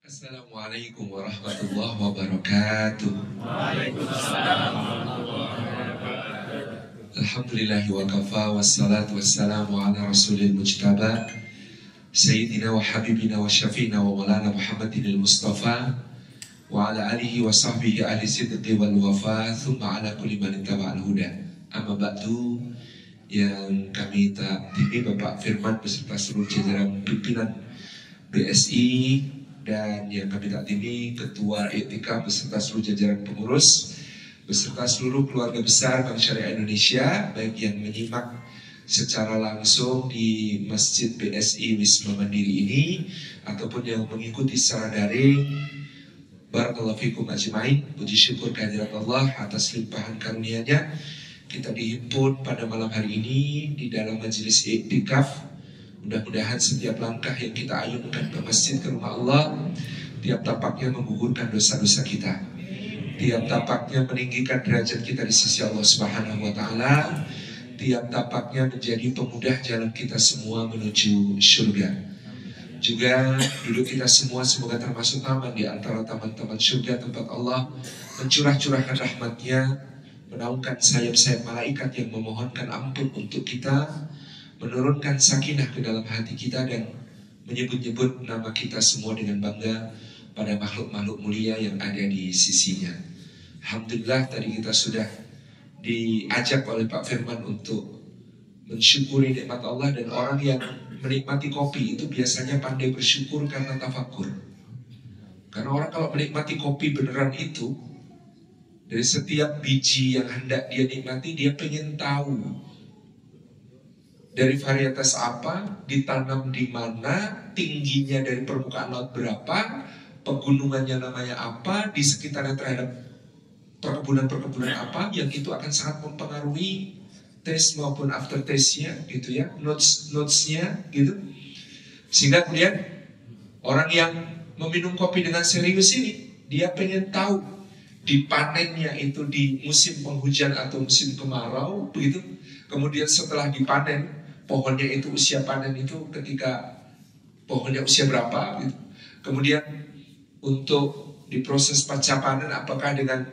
Assalamualaikum warahmatullahi wabarakatuh. Waalaikumsalam warahmatullahi wabarakatuh. Alhamdulillahi wa kafa wassalatu wassalamu ala rasulil mujtaba Sayyidina wa habibina wa syafi'ina wa maulana Muhammadin al-Mustafa wa ala alihi wa sahbihi ahli sidqi wal wafa thumma ala kulli man ittaba'al huda. Amma ba'du, yang kami taati Bapak Firman beserta seluruh jajaran pimpinan BSI, dan yang kami taati Ketua Iktikaf beserta seluruh jajaran pengurus beserta seluruh keluarga besar Bank Syariah Indonesia, baik yang menyimak secara langsung di Masjid BSI Wisma Mandiri ini ataupun yang mengikuti secara daring. Barakallahu fikum ajmain. Puji syukur kehadirat Allah atas limpahan karunia-Nya. Kita dihimpun pada malam hari ini di dalam majelis iktikaf. Mudah-mudahan setiap langkah yang kita ayunkan ke masjid, ke rumah Allah, tiap tapaknya menggugurkan dosa-dosa kita, tiap tapaknya meninggikan derajat kita di sisi Allah Subhanahu wa Ta'ala, tiap tapaknya menjadi pemudah jalan kita semua menuju surga. Juga duduk kita semua semoga termasuk taman di antara taman-taman surga, tempat Allah mencurah-curahkan rahmat-Nya, menaungkan sayap-sayap malaikat yang memohonkan ampun untuk kita, menurunkan sakinah ke dalam hati kita, dan menyebut-nyebut nama kita semua dengan bangga pada makhluk-makhluk mulia yang ada di sisinya. Alhamdulillah, tadi kita sudah diajak oleh Pak Firman untuk mensyukuri nikmat Allah, dan orang yang menikmati kopi itu biasanya pandai bersyukur karena tafakur. Karena orang kalau menikmati kopi beneran itu, dari setiap biji yang hendak dia nikmati, dia pengen tahu dari varietas apa, ditanam di mana, tingginya dari permukaan laut berapa, pegunungannya namanya apa, di sekitarnya terhadap perkebunan-perkebunan apa, yang itu akan sangat mempengaruhi taste maupun after taste-nya gitu ya, notes-nya gitu. Sehingga kemudian orang yang meminum kopi dengan serius ini, dia pengen tahu dipanennya itu di musim penghujan atau musim kemarau begitu. Kemudian setelah dipanen, pohonnya itu usia panen itu ketika pohonnya usia berapa gitu. Kemudian untuk diproses pasca panen, apakah dengan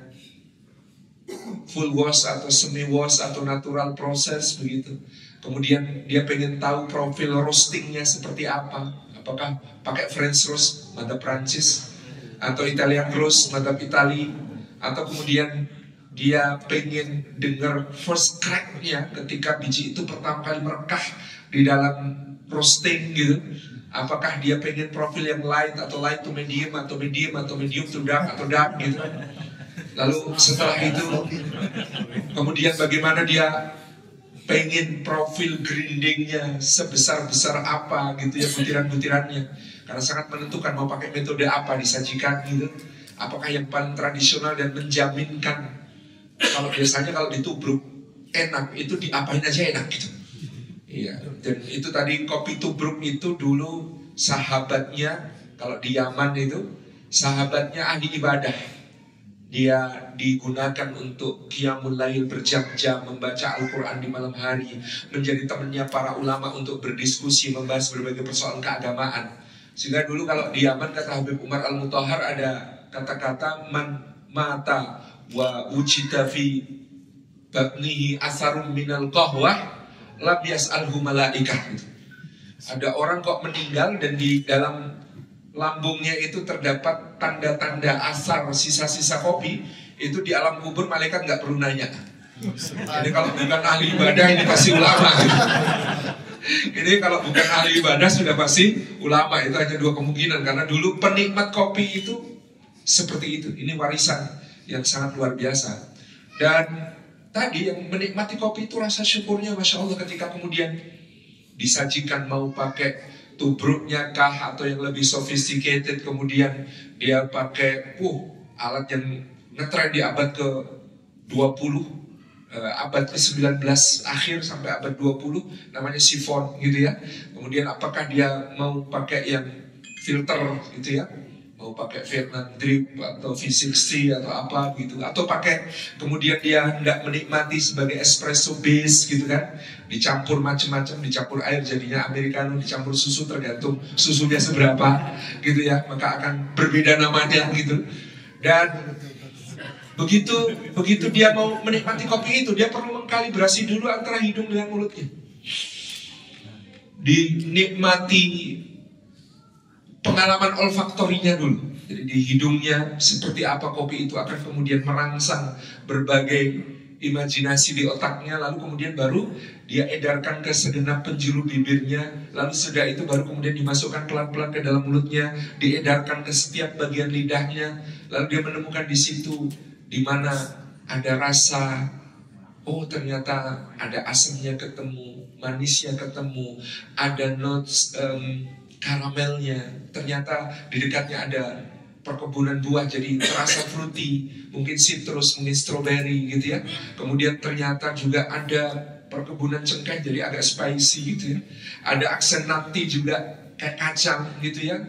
full wash atau semi wash atau natural proses begitu. Kemudian dia pengen tahu profil roastingnya seperti apa, apakah pakai French roast mantap Prancis atau Italian roast mantap Itali, atau kemudian dia pengen dengar first crack-nya ketika biji itu pertama kali merekah di dalam roasting gitu. Apakah dia pengen profil yang light atau light to medium atau medium atau medium to dark atau dark gitu. Lalu setelah itu kemudian bagaimana dia pengen profil grindingnya sebesar-besar apa gitu ya, butiran-butirannya. Karena sangat menentukan mau pakai metode apa disajikan gitu. Apakah yang paling tradisional dan menjaminkan, kalau biasanya kalau ditubruk enak, itu diapain aja enak gitu. Iya, dan itu tadi kopi tubruk itu dulu sahabatnya, kalau di Yaman itu sahabatnya ahli ibadah. Dia digunakan untuk qiyamul lail berjam-jam, membaca Al-Quran di malam hari, menjadi temannya para ulama untuk berdiskusi, membahas berbagai persoalan keagamaan. Sehingga dulu kalau di Yaman, kata Habib Umar Al-Mutahhar, ada kata-kata man mata wa wujita fi batnihi asarum minal qahwah lam yas'alhu malaikah gitu. Ada orang kok meninggal dan di dalam lambungnya itu terdapat tanda-tanda asar, sisa-sisa kopi, itu di alam kubur malaikat nggak perlu nanya. Jadi kalau bukan ahli ibadah ini pasti ulama gitu. Ini kalau bukan ahli ibadah sudah pasti ulama. Itu hanya dua kemungkinan, karena dulu penikmat kopi itu seperti itu. Ini warisan yang sangat luar biasa. Dan tadi yang menikmati kopi itu rasa syukurnya Masya Allah ketika kemudian disajikan, mau pakai tubruknya kah atau yang lebih sophisticated, kemudian dia pakai alat yang ngetren di abad ke-20, abad ke-19 akhir sampai abad 20, namanya sifon gitu ya. Kemudian apakah dia mau pakai yang filter gitu ya, mau pakai Vietnam drip atau V60 atau apa gitu, atau pakai kemudian dia hendak menikmati sebagai espresso base gitu kan, dicampur macam-macam, dicampur air jadinya americano, dicampur susu tergantung susunya seberapa gitu ya, maka akan berbeda namanya gitu. Dan begitu dia mau menikmati kopi itu, dia perlu mengkalibrasi dulu antara hidung dengan mulutnya, dinikmati pengalaman olfaktorinya dulu. Jadi di hidungnya seperti apa kopi itu akan kemudian merangsang berbagai imajinasi di otaknya, lalu kemudian baru dia edarkan ke segenap penjuru bibirnya, lalu sudah itu baru kemudian dimasukkan pelan-pelan ke dalam mulutnya, diedarkan ke setiap bagian lidahnya, lalu dia menemukan di situ di mana ada rasa, oh ternyata ada asamnya ketemu, manisnya ketemu, ada notes karamelnya, ternyata di dekatnya ada perkebunan buah jadi terasa fruity, mungkin citrus, mungkin strawberry gitu ya. Kemudian ternyata juga ada perkebunan cengkeh jadi agak spicy gitu ya. Ada aksen nati juga kayak kacang gitu ya.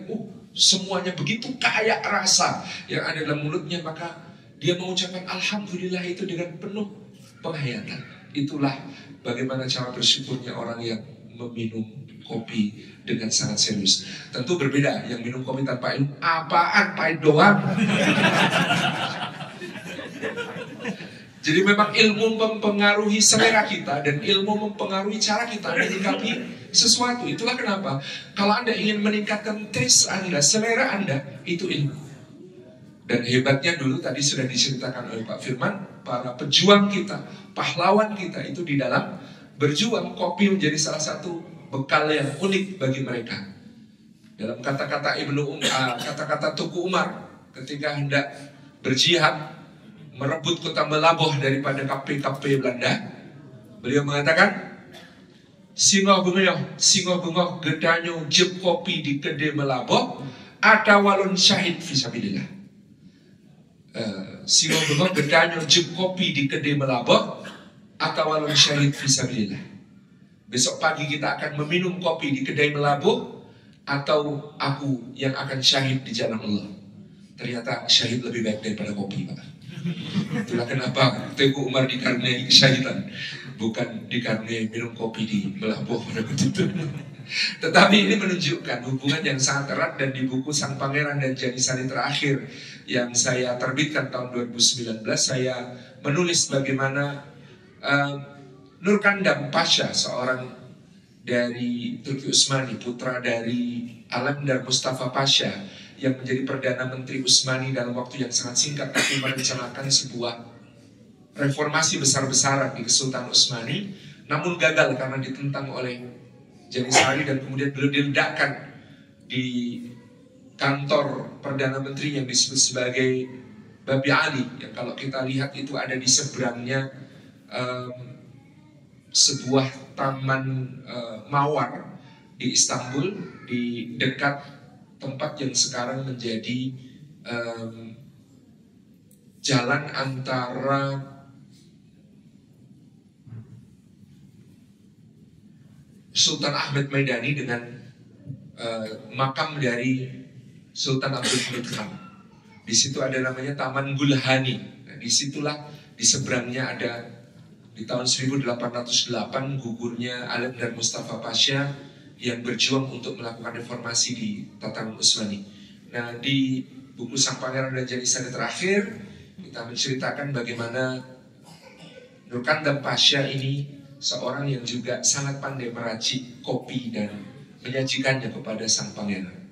Semuanya begitu kaya rasa yang ada dalam mulutnya, maka dia mengucapkan alhamdulillah itu dengan penuh penghayatan. Itulah bagaimana cara bersyukurnya orang yang meminum kopi dengan sangat serius. Tentu berbeda yang minum kopi tanpa ilmu. Apaan, pahit doang. Jadi memang ilmu mempengaruhi selera kita, dan ilmu mempengaruhi cara kita menyikapi sesuatu. Itulah kenapa kalau Anda ingin meningkatkan taste Anda, selera Anda, itu ilmu. Dan hebatnya dulu tadi sudah diceritakan oleh Pak Firman, para pejuang kita, pahlawan kita itu di dalam berjuang, kopi menjadi salah satu bekal yang unik bagi mereka. Dalam kata-kata kata-kata Tuku Umar ketika hendak berjihad merebut kota Melaboh daripada KP Belanda, beliau mengatakan, singo bengoh gedanyo jeb kopi di kedai Melaboh ada walon syahid fisabilillah. Singo bengoh gedanyo jeb kopi di kedai Melaboh atau walon syahid fisabilillah. Besok pagi kita akan meminum kopi di kedai Melabuh, atau aku yang akan syahid di jalan Allah. Ternyata syahid lebih baik daripada kopi, Pak. Itulah kenapa Teguh Umar dikaruniai kesyahidan, bukan dikaruniai minum kopi di Melabuh pada waktu itu. Tetapi ini menunjukkan hubungan yang sangat erat, dan di buku Sang Pangeran dan Janisari terakhir yang saya terbitkan tahun 2019, saya menulis bagaimana Nurkandam Pasha, seorang dari Turki Utsmani, putra dari Alamdar Mustafa Pasha, yang menjadi Perdana Menteri Utsmani dalam waktu yang sangat singkat, tapi merencanakan sebuah reformasi besar-besaran di Kesultanan Utsmani, namun gagal karena ditentang oleh Janisari, dan kemudian beliau diledakkan di kantor Perdana Menteri yang disebut sebagai Babi Ali, yang kalau kita lihat itu ada di seberangnya sebuah taman mawar di Istanbul, di dekat tempat yang sekarang menjadi jalan antara Sultan Ahmed Maidani dengan makam dari Sultan Abdul Hamid Khan. Di situ ada namanya Taman Gulhani. Nah, disitulah di seberangnya ada, di tahun 1808 gugurnya Alamdar Mustafa Pasha yang berjuang untuk melakukan reformasi di tatanan Utsmani. Nah, di buku Sang Pangeran dan Janisari terakhir kita menceritakan bagaimana Nurkandam Pasha ini seorang yang juga sangat pandai meracik kopi dan menyajikannya kepada Sang Pangeran.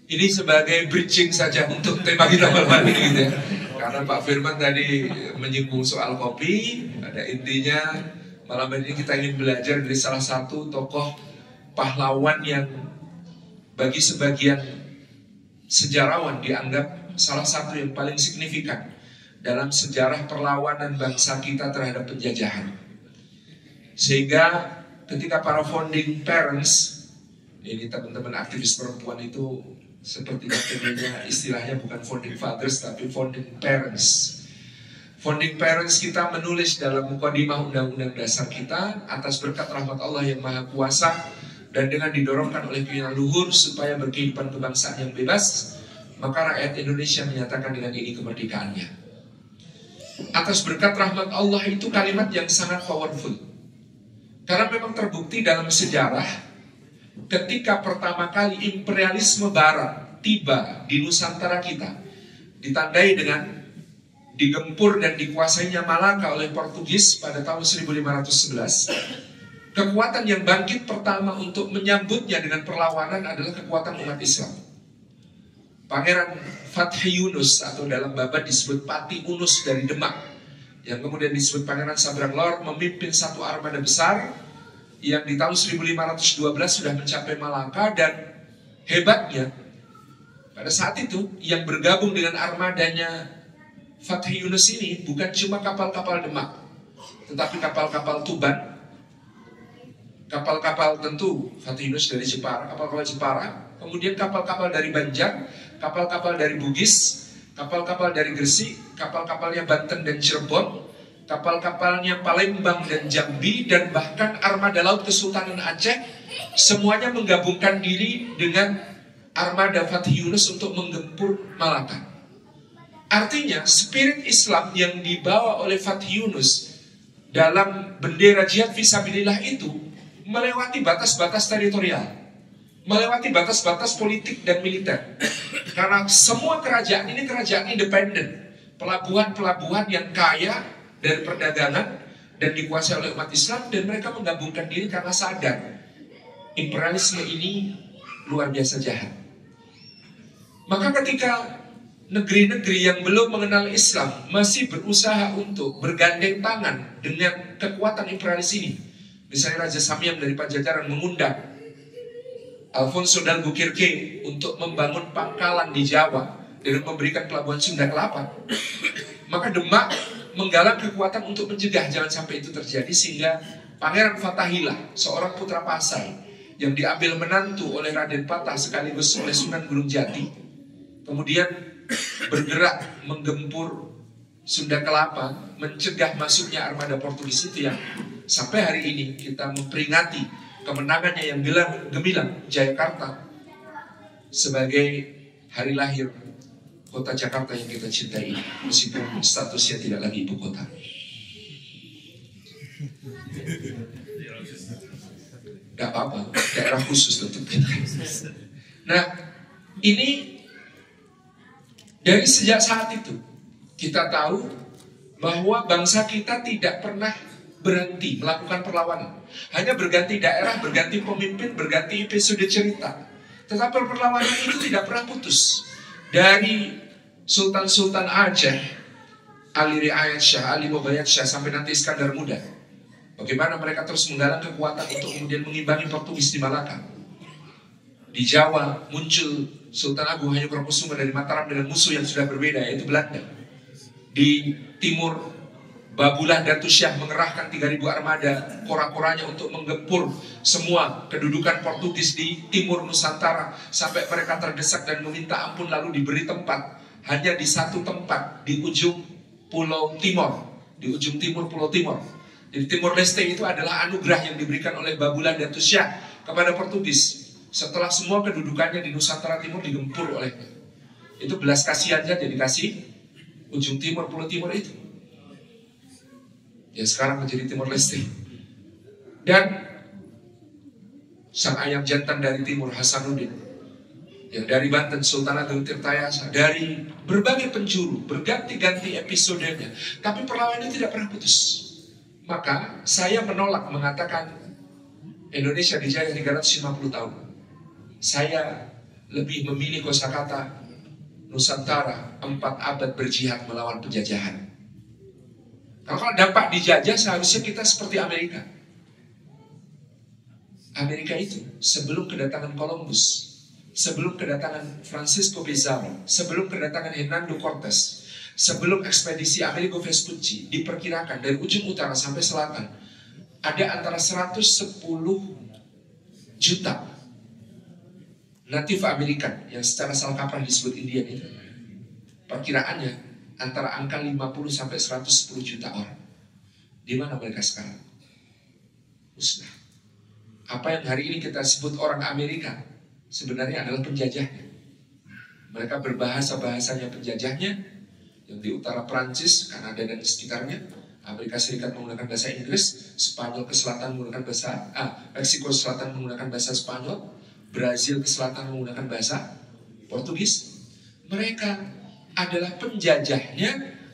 Ini sebagai bridging saja untuk tema kita malam ini gitu ya. Karena Pak Firman tadi menyinggung soal kopi, pada intinya malam ini kita ingin belajar dari salah satu tokoh pahlawan yang bagi sebagian sejarawan dianggap salah satu yang paling signifikan dalam sejarah perlawanan bangsa kita terhadap penjajahan. Sehingga ketika para founding parents, ini teman-teman aktivis perempuan itu seperti katanya istilahnya bukan founding fathers tapi founding parents. Founding parents kita menulis dalam mukadimah undang-undang dasar kita atas berkat rahmat Allah yang maha kuasa dan dengan didorongkan oleh pimpinan luhur supaya berkehidupan kebangsaan yang bebas, Maka rakyat Indonesia menyatakan dengan ini kemerdekaannya. Atas berkat rahmat Allah itu kalimat yang sangat powerful. Karena memang terbukti dalam sejarah, ketika pertama kali imperialisme Barat tiba di Nusantara kita, ditandai dengan digempur dan dikuasainya Malaka oleh Portugis pada tahun 1511, kekuatan yang bangkit pertama untuk menyambutnya dengan perlawanan adalah kekuatan umat Islam. Pangeran Fathi Yunus atau dalam Babat disebut Pati Unus dari Demak, yang kemudian disebut Pangeran Sabranglor, memimpin satu armada besar yang di tahun 1512 sudah mencapai Malaka. Dan hebatnya pada saat itu yang bergabung dengan armadanya Fathi Yunus ini bukan cuma kapal-kapal Demak, tetapi kapal-kapal Tuban, kapal-kapal tentu Fathi Yunus dari Jepara, kapal-kapal Jepara, kemudian kapal-kapal dari Banjar, kapal-kapal dari Bugis, kapal-kapal dari Gresik, kapal-kapalnya Banten dan Cirebon, kapal-kapalnya Palembang dan Jambi, dan bahkan armada laut Kesultanan Aceh, semuanya menggabungkan diri dengan armada Fathi Yunus untuk menggempur Malaka. Artinya spirit Islam yang dibawa oleh Fathi Yunus dalam bendera jihad fisabilillah itu melewati batas-batas teritorial, melewati batas-batas politik dan militer. Karena semua kerajaan ini kerajaan independen, pelabuhan-pelabuhan yang kaya dari perdagangan dan dikuasai oleh umat Islam, dan mereka menggabungkan diri karena sadar imperialisme ini luar biasa jahat. Maka ketika negeri-negeri yang belum mengenal Islam masih berusaha untuk bergandeng tangan dengan kekuatan imperialis ini, misalnya Raja Samyam dari Pajajaran mengundang Alfonso d'Albuquerque untuk membangun pangkalan di Jawa dengan memberikan pelabuhan Sunda Kelapa, maka Demak menggalang kekuatan untuk mencegah jangan sampai itu terjadi, sehingga Pangeran Fathahillah, seorang putra Pasai yang diambil menantu oleh Raden Patah sekaligus oleh Sunan Gunung Jati, kemudian bergerak menggempur Sunda Kelapa, mencegah masuknya armada Portugis itu, yang sampai hari ini kita memperingati kemenangannya yang gemilang Jayakarta sebagai hari lahir kota Jakarta yang kita cintai, meskipun statusnya tidak lagi ibu kota. Gak apa-apa, daerah khusus tentu. Nah, ini dari sejak saat itu kita tahu bahwa bangsa kita tidak pernah berhenti melakukan perlawanan. Hanya berganti daerah, berganti pemimpin, berganti episode cerita, tetapi perlawanan itu tidak pernah putus. Dari Sultan-Sultan Aceh, Ali Riayat Shah, Ali Mubayyad Shah, sampai nanti Iskandar Muda, bagaimana mereka terus menggalang kekuatan untuk kemudian mengimbangi Portugis di Malaka. Di Jawa muncul Sultan Agung Hayagorokosuma dari Mataram dengan musuh yang sudah berbeda, yaitu Belanda. Di timur, Babulah Datu Syah mengerahkan 3.000 armada kora-koranya untuk menggempur semua kedudukan Portugis di timur Nusantara, sampai mereka terdesak dan meminta ampun, lalu diberi tempat hanya di satu tempat di ujung Pulau Timor, di ujung timur Pulau Timor. Jadi Timor Leste itu adalah anugerah yang diberikan oleh Babulah Datu Syah kepada Portugis setelah semua kedudukannya di Nusantara Timur digempur olehnya. Itu belas kasihannya jadi kasih ujung timur Pulau Timor itu. Ya sekarang menjadi Timor Leste. Dan sang ayam jantan dari timur Hasanuddin, yang dari Banten Sultan Agung Tirtayasa, dari berbagai penjuru, berganti-ganti episodenya, tapi perlawanan tidak pernah putus. Maka saya menolak mengatakan Indonesia dijajah 350 tahun. Saya lebih memilih kosakata Nusantara 4 abad berjihad melawan penjajahan. Kalau dampak dijajah, seharusnya kita seperti Amerika. Amerika itu sebelum kedatangan Columbus, sebelum kedatangan Francisco Pizarro, sebelum kedatangan Hernando Cortés, sebelum ekspedisi Amerigo Vespucci, diperkirakan dari ujung utara sampai selatan ada antara 110 juta natif Amerikan yang secara salah kaprah disebut Indian itu. Perkiraannya antara angka 50 sampai 110 juta orang. Di mana mereka sekarang? Musnah. Apa yang hari ini kita sebut orang Amerika sebenarnya adalah penjajahnya. Mereka berbahasa-bahasanya penjajahnya, yang di utara Prancis, Kanada dan sekitarnya. Amerika Serikat menggunakan bahasa Inggris, Spanyol ke selatan menggunakan Meksiko Selatan menggunakan bahasa Spanyol, Brazil ke selatan menggunakan bahasa Portugis. Mereka adalah penjajahnya,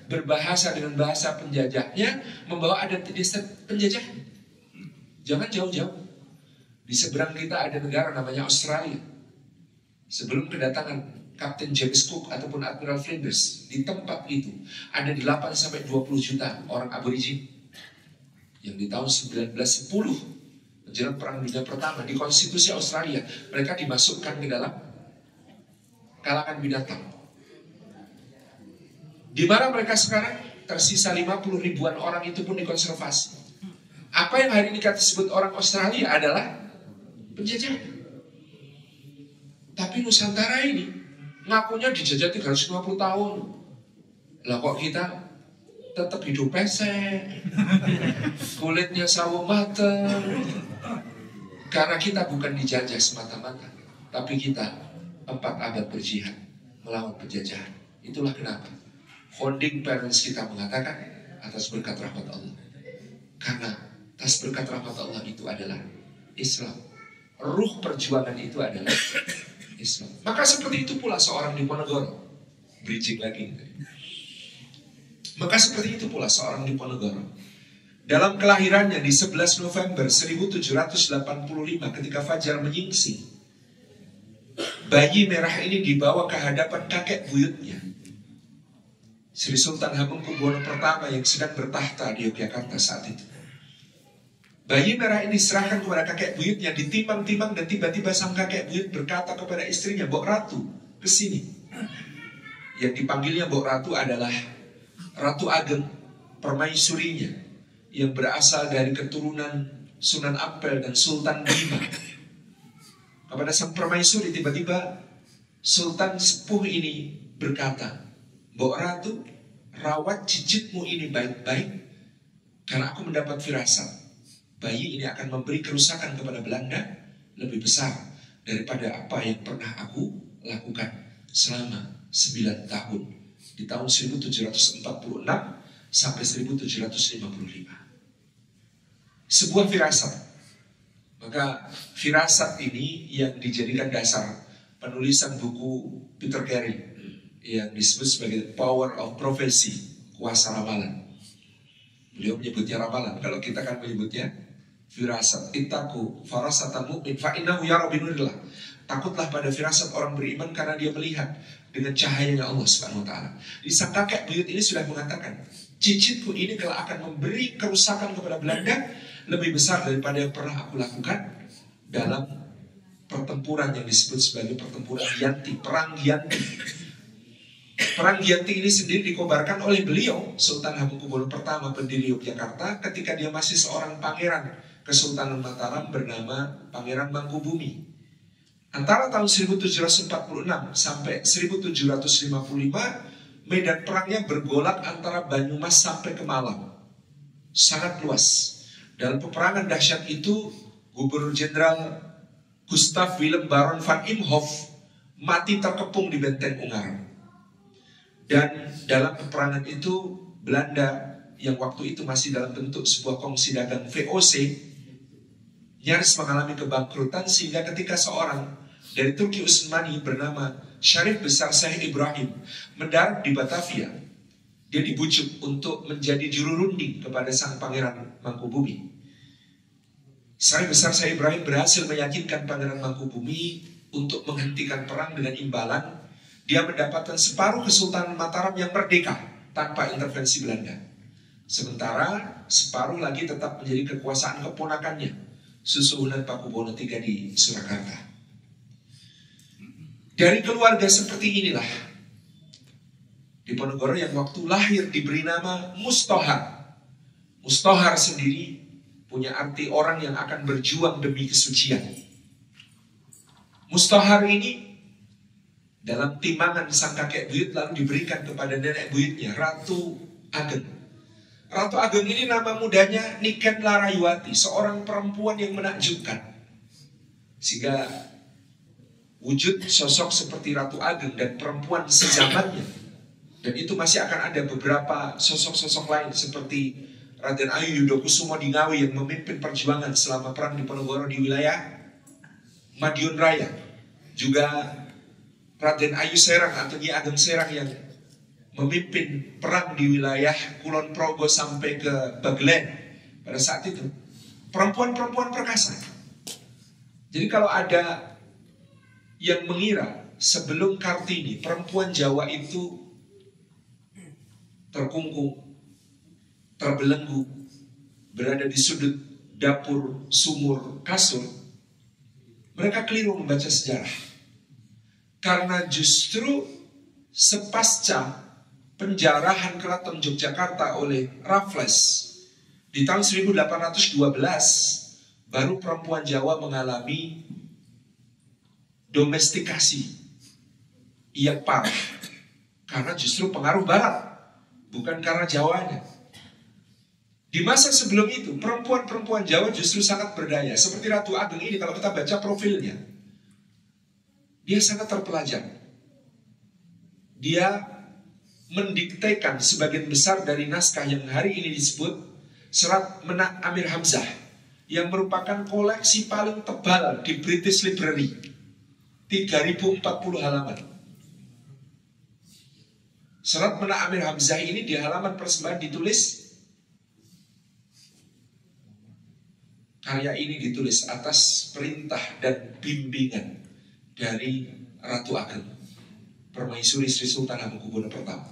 berbahasa dengan bahasa penjajahnya, membawa adat penjajah. Jangan jauh-jauh. Di seberang kita ada negara namanya Australia. Sebelum kedatangan Kapten James Cook ataupun Admiral Flinders, di tempat itu ada 8-20 juta orang aborigin yang di tahun 1910 menjelang Perang Dunia Pertama di konstitusi Australia mereka dimasukkan ke dalam kalangan binatang. Di mana mereka sekarang tersisa 50 ribuan orang itu pun dikonservasi. Apa yang hari ini kita sebut orang Australia adalah penjajah. Tapi Nusantara ini ngakunya dijajah 350 tahun. Lah kok kita tetap hidup pesek, kulitnya sawo mateng. Karena kita bukan dijajah semata-mata, tapi kita 4 abad berjihad melawan penjajahan. Itulah kenapa founding parents kita mengatakan atas berkat rahmat Allah. Karena atas berkat rahmat Allah itu adalah Islam. Ruh perjuangan itu adalah Islam. Maka seperti itu pula seorang Diponegoro. Bridging lagi. Maka seperti itu pula seorang Diponegoro. Dalam kelahirannya di 11 November 1785 ketika fajar menyingsing, bayi merah ini dibawa ke hadapan kakek buyutnya, Sri Sultan Hamengkubuwono pertama yang sedang bertahta di Yogyakarta saat itu. Bayi merah ini diserahkan kepada kakek buyutnya, ditimbang-timbang, dan tiba-tiba sang kakek buyut berkata kepada istrinya, "Mbok Ratu, kesini." Yang dipanggilnya Mbok Ratu adalah Ratu Ageng, permaisurinya, yang berasal dari keturunan Sunan Ampel dan Sultan Bima. Kepada sang permaisuri tiba-tiba Sultan sepuh ini berkata, "Mbok Ratu, rawat cicitmu ini baik-baik, karena aku mendapat firasat bayi ini akan memberi kerusakan kepada Belanda lebih besar daripada apa yang pernah aku lakukan selama 9 tahun di tahun 1746 sampai 1755. Sebuah firasat. Maka firasat ini yang dijadikan dasar penulisan buku Peter Carey yang disebut sebagai Power of Prophecy, kuasa ramalan. Beliau menyebutnya ramalan, kalau kita kan menyebutnya firasat. Ittaku farasatan mu'min fa innahu yara binurillah. Takutlah pada firasat orang beriman karena dia melihat dengan cahayanya Allah Subhanahu wa taala. Di sang kakek buyut ini sudah mengatakan, cicitku ini kalau akan memberi kerusakan kepada Belanda lebih besar daripada yang pernah aku lakukan dalam pertempuran yang disebut sebagai pertempuran Giyanti, perang Giyanti. Perang Giyanti ini sendiri dikobarkan oleh beliau, Sultan Hamengkubuwono pertama pendiri Yogyakarta, ketika dia masih seorang pangeran Kesultanan Mataram bernama Pangeran Mangkubumi. Antara tahun 1746 sampai 1755, medan perangnya bergolak antara Banyumas sampai ke Malang. Sangat luas. Dalam peperangan dahsyat itu, Gubernur Jenderal Gustav Willem Baron van Imhoff mati terkepung di Benteng Ungaran. Dan dalam peperangan itu, Belanda yang waktu itu masih dalam bentuk sebuah kongsi dagang VOC nyaris mengalami kebangkrutan, sehingga ketika seorang dari Turki Utsmani bernama Syarif Besar Syekh Ibrahim mendarat di Batavia, dia dibujuk untuk menjadi juru runding kepada sang pangeran Mangkubumi. Syarif Besar Syekh Ibrahim berhasil meyakinkan Pangeran Mangkubumi untuk menghentikan perang dengan imbalan dia mendapatkan separuh Kesultanan Mataram yang merdeka tanpa intervensi Belanda. Sementara separuh lagi tetap menjadi kekuasaan keponakannya, Susuhunan Pakubuwono III di Surakarta. Dari keluarga seperti inilah Diponegoro yang waktu lahir diberi nama Mustohar. Mustohar sendiri punya arti orang yang akan berjuang demi kesucian. Mustohar ini dalam timbangan sang kakek buyut lalu diberikan kepada nenek buyutnya, Ratu Ageng. Ratu Ageng ini nama mudanya Niken Larayuwati, seorang perempuan yang menakjubkan. Sehingga wujud sosok seperti Ratu Ageng dan perempuan sezamannya. Dan itu masih akan ada beberapa sosok-sosok lain seperti Raden Ayu Yudokusumo di Ngawi yang memimpin perjuangan selama perang Diponegoro di wilayah Madiun Raya. Juga Raden Ayu Serang atau Nyi Ageng Serang yang memimpin perang di wilayah Kulon Progo sampai ke Bagelen pada saat itu. Perempuan-perempuan perkasa. Jadi kalau ada yang mengira sebelum Kartini perempuan Jawa itu terkungkung, terbelenggu, berada di sudut dapur, sumur, kasur, mereka keliru membaca sejarah. Karena justru sepasca penjarahan Keraton Yogyakarta oleh Raffles di tahun 1812, baru perempuan Jawa mengalami domestikasi yang parah. Karena justru pengaruh Barat, bukan karena Jawanya. Di masa sebelum itu, perempuan-perempuan Jawa justru sangat berdaya. Seperti Ratu Ageng ini, kalau kita baca profilnya, dia sangat terpelajar. Dia mendiktekan sebagian besar dari naskah yang hari ini disebut Serat Menak Amir Hamzah, yang merupakan koleksi paling tebal di British Library, 3040 halaman. Serat Menak Amir Hamzah ini di halaman persembahan ditulis, karya ini ditulis atas perintah dan bimbingan dari Ratu Ageng, Permaisuri Sri Sultan Hamengkubuwono pertama.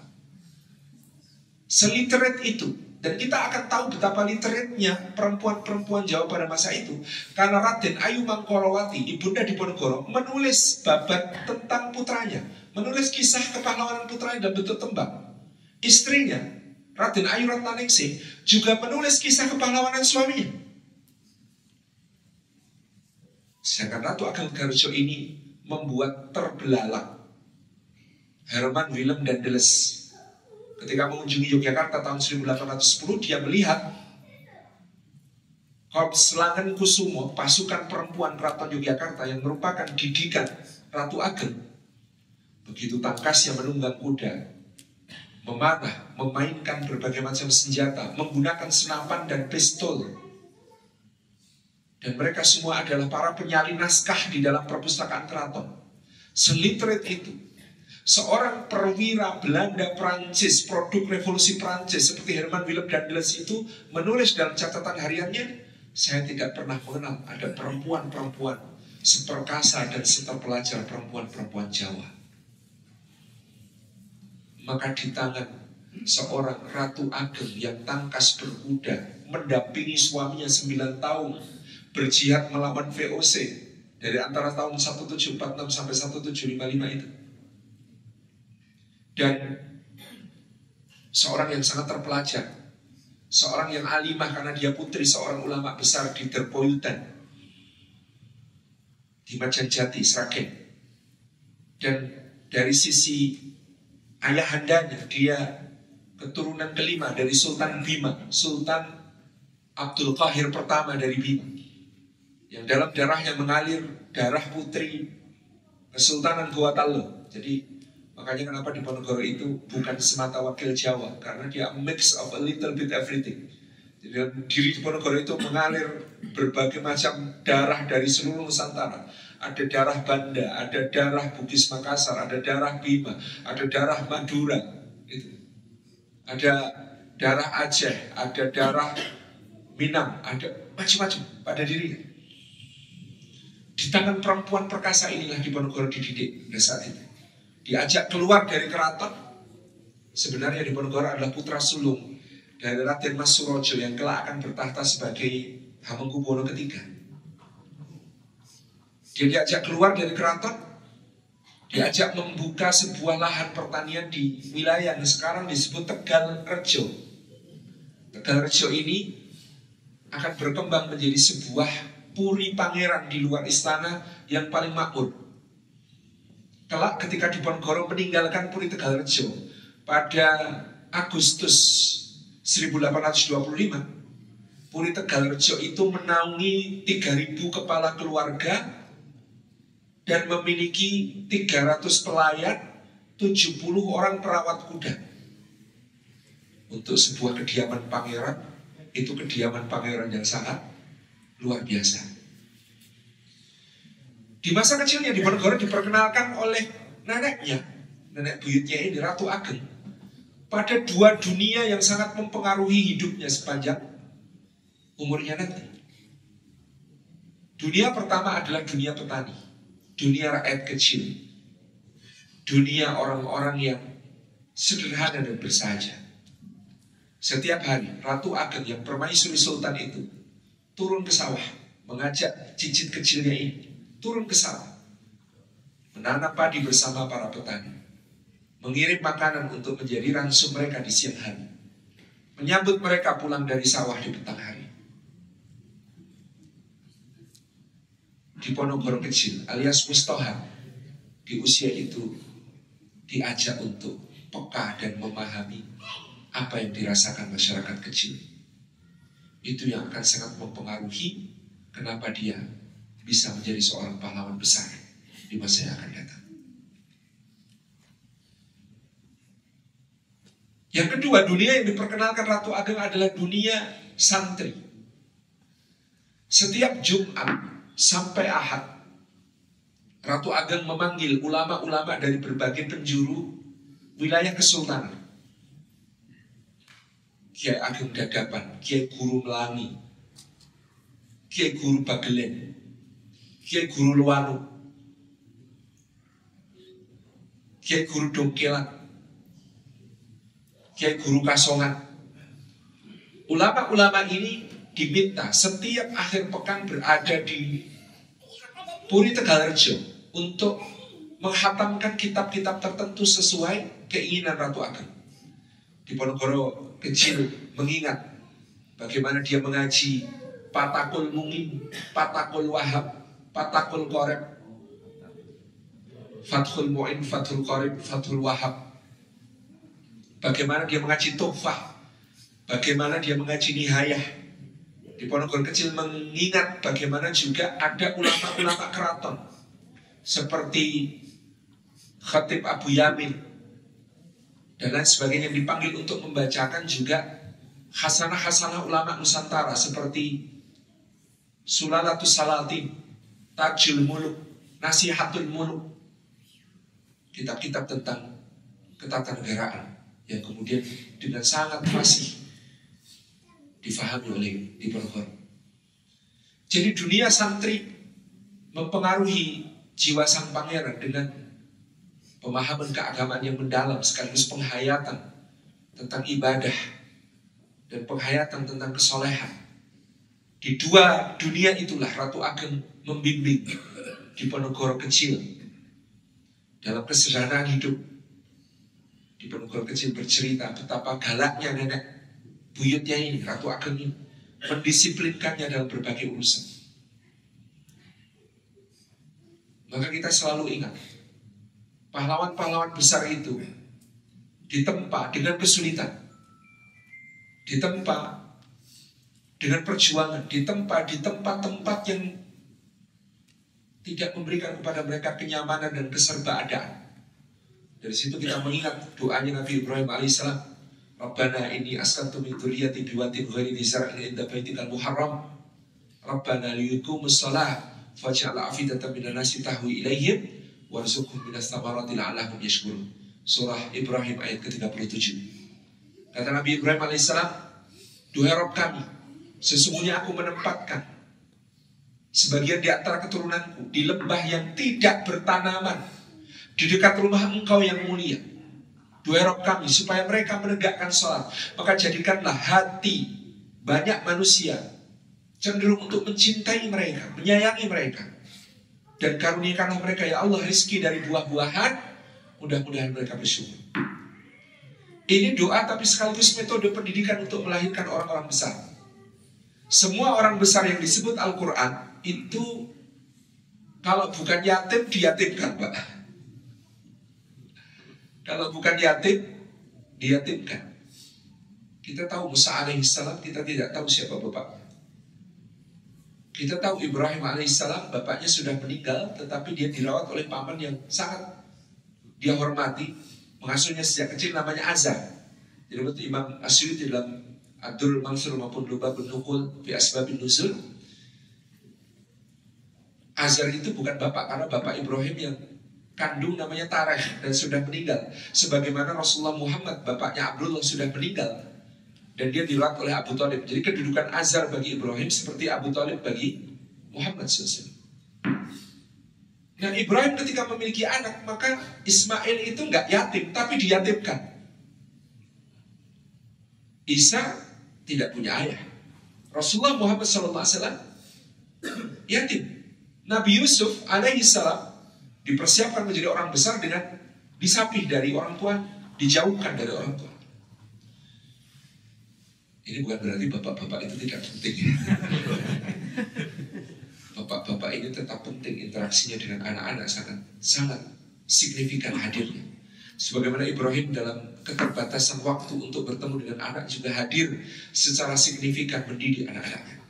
Seliterat itu. Dan kita akan tahu betapa literatnya perempuan-perempuan Jawa pada masa itu, karena Raden Ayu Mangkolowati, ibunda Diponegoro, menulis babat tentang putranya, menulis kisah kepahlawanan putranya dalam bentuk tembang. Istrinya, Raden Ayu Ratnaningsih, juga menulis kisah kepahlawanan suaminya. Sedangkan Ratu Ageng Garujo ini membuat terbelalak Herman Willem dan Deles. Ketika mengunjungi Yogyakarta tahun 1810, dia melihat Korps Langen Kusumo, pasukan perempuan Keraton Yogyakarta yang merupakan didikan Ratu Ageng. Begitu tangkasnya menunggang kuda, memanah, memainkan berbagai macam senjata, menggunakan senapan dan pistol. Dan mereka semua adalah para penyalin naskah di dalam perpustakaan keraton. Seliterat itu. Seorang perwira Belanda Prancis, produk revolusi Prancis seperti Herman Willem dan Deles itu menulis dalam catatan hariannya, saya tidak pernah mengenal ada perempuan-perempuan seperkasa dan seterpelajar perempuan-perempuan Jawa. Maka di tangan seorang Ratu Ageng yang tangkas berkuda, mendampingi suaminya 9 tahun, berjihad melawan VOC dari antara tahun 1746 sampai 1755 itu. Dan seorang yang sangat terpelajar, seorang yang alimah karena dia putri seorang ulama besar di Derpoyutan, di Majanjati, Sragen. Dan dari sisi ayahandanya, dia keturunan kelima dari Sultan Bima, Sultan Abdul Qahir pertama dari Bima, yang dalam darahnya mengalir darah putri Kesultanan Goa Tallo. Jadi makanya kenapa Diponegoro itu bukan semata wakil Jawa, karena dia mix of a little bit everything. Jadi diri Diponegoro itu mengalir berbagai macam darah dari seluruh Nusantara. Ada darah Banda, ada darah Bugis Makassar, ada darah Bima, ada darah Madura, itu. Ada darah Aceh, ada darah Minang, ada macam-macam pada dirinya. Di tangan perempuan perkasa inilah Diponegoro dididik pada saat itu. Diajak keluar dari keraton. Sebenarnya Diponegoro adalah putra sulung dari Raden Mas Surojo yang kelak akan bertahta sebagai Hamengkubuwono III. Dia diajak keluar dari keraton, diajak membuka sebuah lahan pertanian di wilayah yang sekarang disebut Tegal Rejo. Tegal Rejo ini akan berkembang menjadi sebuah puri pangeran di luar istana yang paling makmur. Kelak ketika Diponegoro meninggalkan Puri Tegalrejo pada Agustus 1825, Puri Tegalrejo itu menaungi 3.000 kepala keluarga dan memiliki 300 pelayan, 70 orang perawat kuda. Untuk sebuah kediaman pangeran, itu kediaman pangeran yang sangat luar biasa. Di masa kecilnya Diponegoro diperkenalkan oleh neneknya, nenek buyutnya ini, Ratu Ageng, pada dua dunia yang sangat mempengaruhi hidupnya sepanjang umurnya nanti. Dunia pertama adalah dunia petani, dunia rakyat kecil, dunia orang-orang yang sederhana dan bersahaja. Setiap hari Ratu Ageng yang permaisuri sultan itu turun ke sawah, mengajak cicit kecilnya ini turun ke sawah, menanam padi bersama para petani, mengirim makanan untuk menjadi ransum mereka di siang hari, menyambut mereka pulang dari sawah di petang hari. Diponegoro kecil alias Mustohan di usia itu diajak untuk peka dan memahami apa yang dirasakan masyarakat kecil. Itu yang akan sangat mempengaruhi kenapa dia bisa menjadi seorang pahlawan besar di masa yang akan datang. Yang kedua, dunia yang diperkenalkan Ratu Ageng adalah dunia santri. Setiap Jumat sampai Ahad, Ratu Ageng memanggil ulama-ulama dari berbagai penjuru wilayah kesultanan. Kiai Ageng Dadapan, Kiai Guru Melangi, Kiai Guru Bagelen, Kiai Guru Luwanu, Kiai Guru Dongkelan, Kiai Guru Kasongan. Ulama-ulama ini diminta setiap akhir pekan berada di Puri Tegalrejo untuk menghatamkan kitab-kitab tertentu sesuai keinginan Ratu Ageng. Diponegoro kecil mengingat bagaimana dia mengaji Patakul Mungim, Patakul Wahab, Patakul Qorib, Fathul Mu'in, Fathul Qorib, Fathul Wahab. Bagaimana dia mengaji Tuhfah, bagaimana dia mengaji Nihayah. Diponegoro kecil mengingat bagaimana juga ada ulama-ulama keraton seperti Khatib Abu Yamin dan lain sebagainya, yang dipanggil untuk membacakan juga hasanah-hasanah ulama Nusantara seperti Sulalatus Salatin, Tajul Muluk, Nasihatul Muluk, kitab-kitab tentang ketatanegaraan yang kemudian dengan sangat fasih difahami oleh Diponegoro. Jadi dunia santri mempengaruhi jiwa sang pangeran dengan pemahaman keagamaan yang mendalam sekaligus penghayatan tentang ibadah dan penghayatan tentang kesolehan. Di dua dunia itulah Ratu Ageng membimbing Diponegoro kecil dalam kesederhanaan hidup. Diponegoro kecil bercerita betapa galaknya nenek buyutnya ini, Ratu Ageng ini, mendisiplinkannya dalam berbagai urusan. Maka kita selalu ingat, pahlawan-pahlawan besar itu ditempa dengan kesulitan, ditempa dengan perjuangan, ditempa di tempat-tempat yang tidak memberikan kepada mereka kenyamanan dan keserbaadaan. Dari situ kita mengingat doanya Nabi Ibrahim alaihissalam, Rabbana inni askantu min dzurriyyati biwadin ghairi dzi zar'in 'inda baitikal muharram Rabbana liyuqimus shalah faj'al afidatan minan nasi tahwi ilaihim warzuqhum minas thamarati la'allahum yashkurun. Surah Ibrahim ayat ke-37. Kata Nabi Ibrahim alaihissalam, duhai Rabb kami, sesungguhnya aku menempatkan sebagian di antara keturunanku di lembah yang tidak bertanaman di dekat rumah engkau yang mulia. Duhai Rabb kami, supaya mereka menegakkan sholat, maka jadikanlah hati banyak manusia cenderung untuk mencintai mereka, menyayangi mereka, dan karuniakanlah mereka ya Allah rezeki dari buah-buahan, mudah-mudahan mereka bersyukur. Ini doa tapi sekaligus metode pendidikan untuk melahirkan orang-orang besar. Semua orang besar yang disebut Al-Quran itu kalau bukan yatim diyatimkan, Pak. Kalau bukan yatim diyatimkan. Kita tahu Musa alaihissalam, kita tidak tahu siapa bapaknya. Kita tahu Ibrahim alaihissalam bapaknya sudah meninggal, tetapi dia dirawat oleh paman yang sangat dia hormati, mengasuhnya sejak kecil, namanya Azar. Jadi menurut Imam Asy'uti dalam Ad-Durrul Mansur maupun Lubabun Nuqul fi Asbabin Nuzul, Azar itu bukan bapak, karena bapak Ibrahim yang kandung namanya Tareh dan sudah meninggal. Sebagaimana Rasulullah Muhammad, bapaknya Abdullah, sudah meninggal dan dia dirawat oleh Abu Thalib. Jadi kedudukan Azar bagi Ibrahim seperti Abu Thalib bagi Muhammad SAW. Nah, Ibrahim ketika memiliki anak, maka Ismail itu nggak yatim, tapi diyatimkan. Isa tidak punya ayah. Rasulullah Muhammad SAW yatim. Nabi Yusuf alaihissalam dipersiapkan menjadi orang besar dengan disapih dari orang tua, dijauhkan dari orang tua. Ini bukan berarti bapak-bapak itu tidak penting. Bapak-bapak ini tetap penting, interaksinya dengan anak-anak sangat signifikan hadirnya. Sebagaimana Ibrahim dalam keterbatasan waktu untuk bertemu dengan anak juga hadir secara signifikan mendidik anak-anaknya.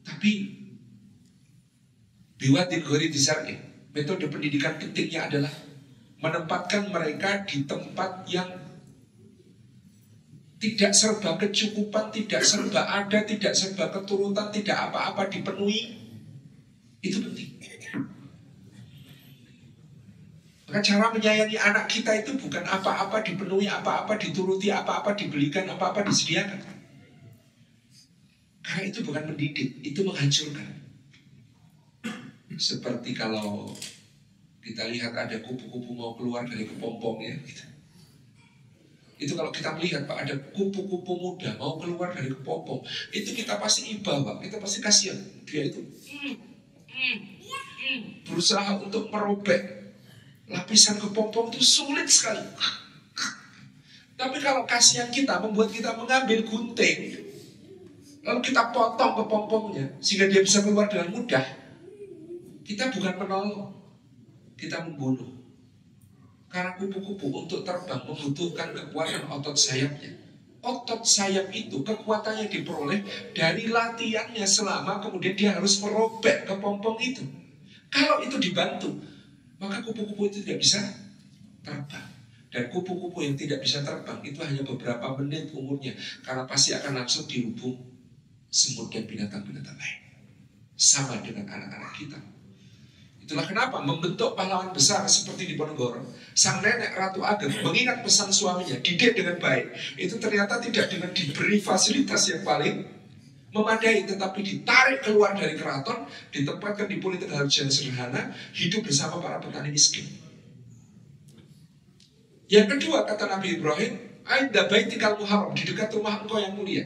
Tapi biwadin ghairi dzar'in, metode pendidikan pentingnya adalah menempatkan mereka di tempat yang tidak serba kecukupan, tidak serba ada, tidak serba keturutan, tidak apa-apa dipenuhi. Itu penting. Maka cara menyayangi anak kita itu bukan apa-apa dipenuhi, apa-apa dituruti, apa-apa dibelikan, apa-apa disediakan. Karena itu bukan mendidik, itu menghancurkan. Seperti kalau kita lihat ada kupu-kupu mau keluar dari kepompongnya gitu. Itu kalau kita melihat Pak, ada kupu-kupu muda mau keluar dari kepompong, itu kita pasti iba Pak, kita pasti kasihan. Dia itu berusaha untuk merobek lapisan kepompong, itu sulit sekali. Tapi kalau kasihan kita membuat kita mengambil gunting, lalu kita potong kepompongnya sehingga dia bisa keluar dengan mudah, kita bukan menolong, kita membunuh. Karena kupu-kupu untuk terbang membutuhkan kekuatan otot sayapnya. Otot sayap itu kekuatannya diperoleh dari latihannya selama kemudian dia harus merobek kepompong itu. Kalau itu dibantu, maka kupu-kupu itu tidak bisa terbang. Dan kupu-kupu yang tidak bisa terbang itu hanya beberapa menit umurnya, karena pasti akan langsung dirubung semut dan binatang-binatang lain. Sama dengan anak-anak kita. Itulah kenapa membentuk pahlawan besar seperti di Ponorogo, sang nenek Ratu Ageng mengingat pesan suaminya, didik dengan baik. Itu ternyata tidak dengan diberi fasilitas yang paling memadai, tetapi ditarik keluar dari keraton, ditempatkan di Puri Tegalrejo yang sederhana, hidup bersama para petani miskin. Yang kedua, kata Nabi Ibrahim, "Ainda baitikal muharram", di dekat rumah engkau yang mulia,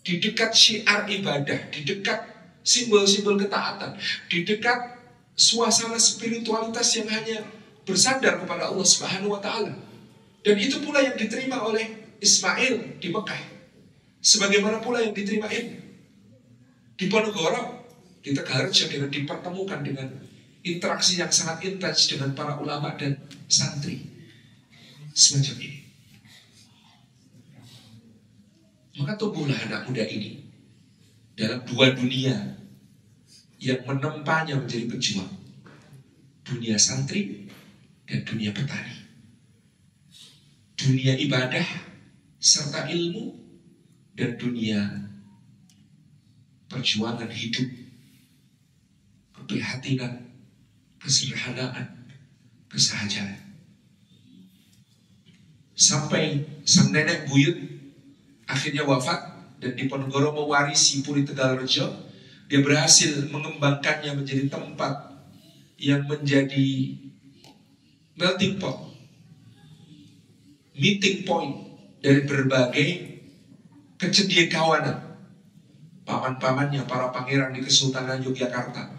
di dekat syiar ibadah, di dekat simbol-simbol ketaatan, di dekat suasana spiritualitas yang hanya bersandar kepada Allah Subhanahu wa Ta'ala. Dan itu pula yang diterima oleh Ismail di Mekah, sebagaimana pula yang diterima Ibn di Ponorogo, di Tegalrejo, dengan dipertemukan dengan interaksi yang sangat intens dengan para ulama dan santri semacam ini. Maka tumbuhlah anak muda ini dalam dua dunia yang menempanya menjadi pejuang, dunia santri dan dunia petani, dunia ibadah serta ilmu dan dunia perjuangan hidup, keprihatinan, kesederhanaan, kesahajaan. Sampai sang nenek buyut akhirnya wafat dan di Ponorogo mewarisi Puri Tegalrejo. Dia berhasil mengembangkannya menjadi tempat yang menjadi melting pot, meeting point dari berbagai kecendikawanan. Paman-pamannya, para pangeran di Kesultanan Yogyakarta,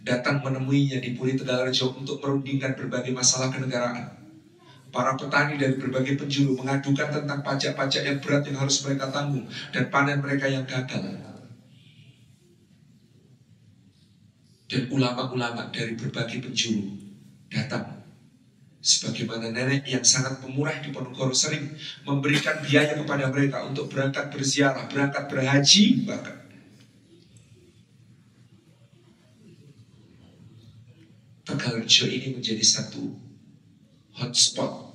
datang menemuinya di Puri Tegalrejo untuk merundingkan berbagai masalah kenegaraan. Para petani dari berbagai penjuru mengadukan tentang pajak-pajak yang berat yang harus mereka tanggung dan panen mereka yang gagal. Dan ulama-ulama dari berbagai penjuru datang. Sebagaimana nenek yang sangat pemurah di Ponorogo sering memberikan biaya kepada mereka untuk berangkat berziarah, berangkat berhaji bahkan. Sukoharjo ini menjadi satu hotspot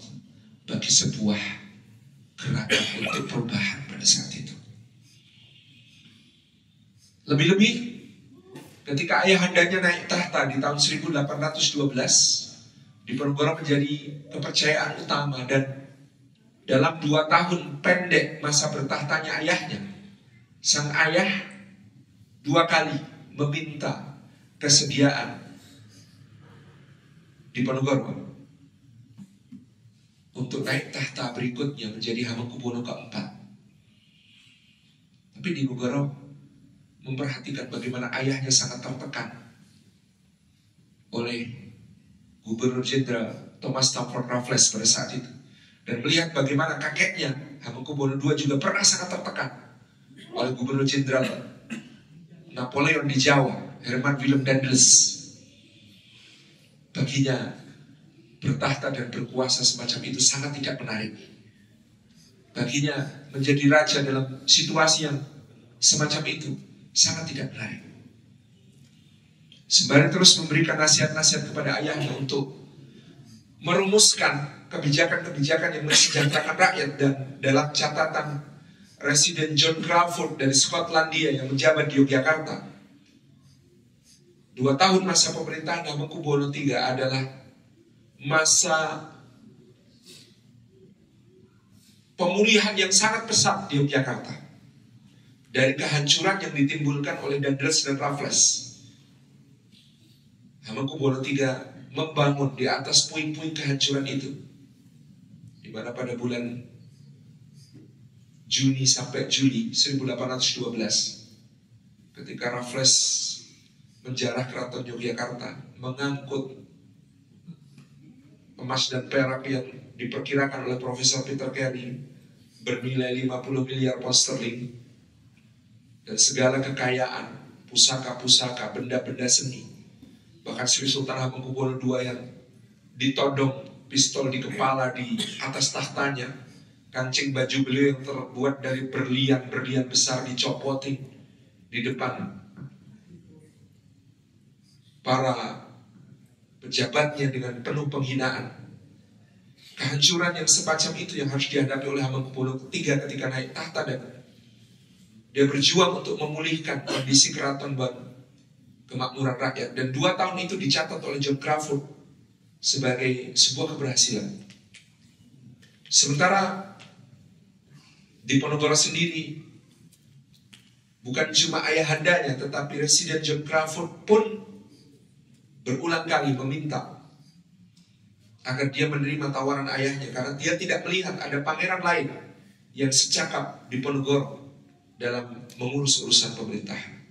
bagi sebuah gerakan untuk perubahan pada saat itu. Lebih-lebih ketika ayahandanya naik tahta di tahun 1812, Diponegoro menjadi kepercayaan utama, dan dalam 2 tahun pendek masa bertahtanya ayahnya, sang ayah 2 kali meminta kesediaan Diponegoro untuk naik tahta berikutnya menjadi Hamengkubuwono keempat. Tapi Diponegoro memperhatikan bagaimana ayahnya sangat tertekan oleh Gubernur Jenderal Thomas Stamford Raffles pada saat itu, dan melihat bagaimana kakeknya Hamengkubuwono II juga pernah sangat tertekan oleh Gubernur Jenderal Napoleon di Jawa, Herman Willem Daendels. Baginya bertahta dan berkuasa semacam itu sangat tidak menarik. Baginya menjadi raja dalam situasi yang semacam itu sangat tidak menarik. Sembari terus memberikan nasihat-nasihat kepada ayahnya untuk merumuskan kebijakan-kebijakan yang mensejahterakan rakyat, dan dalam catatan Residen John Crawford dari Skotlandia yang menjabat di Yogyakarta, 2 tahun masa pemerintahan Hamengkubuwono III adalah masa pemulihan yang sangat pesat di Yogyakarta dari kehancuran yang ditimbulkan oleh Daendels dan Raffles. Hamengkubuwono III membangun di atas puing-puing kehancuran itu, di mana pada bulan Juni sampai Juli 1812, ketika Raffles menjarah keraton Yogyakarta, mengangkut emas dan perak yang diperkirakan oleh Profesor Peter Carey bernilai 50 miliar pound sterling, dan segala kekayaan, pusaka-pusaka, benda-benda seni. Bahkan Sri Sultan Hamengkubuwono II yang ditodong pistol di kepala di atas tahtanya, kancing baju beliau yang terbuat dari berlian-berlian besar dicopotin di depan para pejabatnya dengan penuh penghinaan. Kehancuran yang semacam itu yang harus dihadapi oleh Hamengkubuwono III ketika naik tahta, dan dia berjuang untuk memulihkan kondisi keraton dan kemakmuran rakyat. Dan 2 tahun itu dicatat oleh John Crawford sebagai sebuah keberhasilan. Sementara Diponegoro sendiri, bukan cuma ayahandanya, tetapi Residen John Crawford pun berulang kali meminta agar dia menerima tawaran ayahnya, karena dia tidak melihat ada pangeran lain yang secakap Diponegoro dalam mengurus urusan pemerintahan.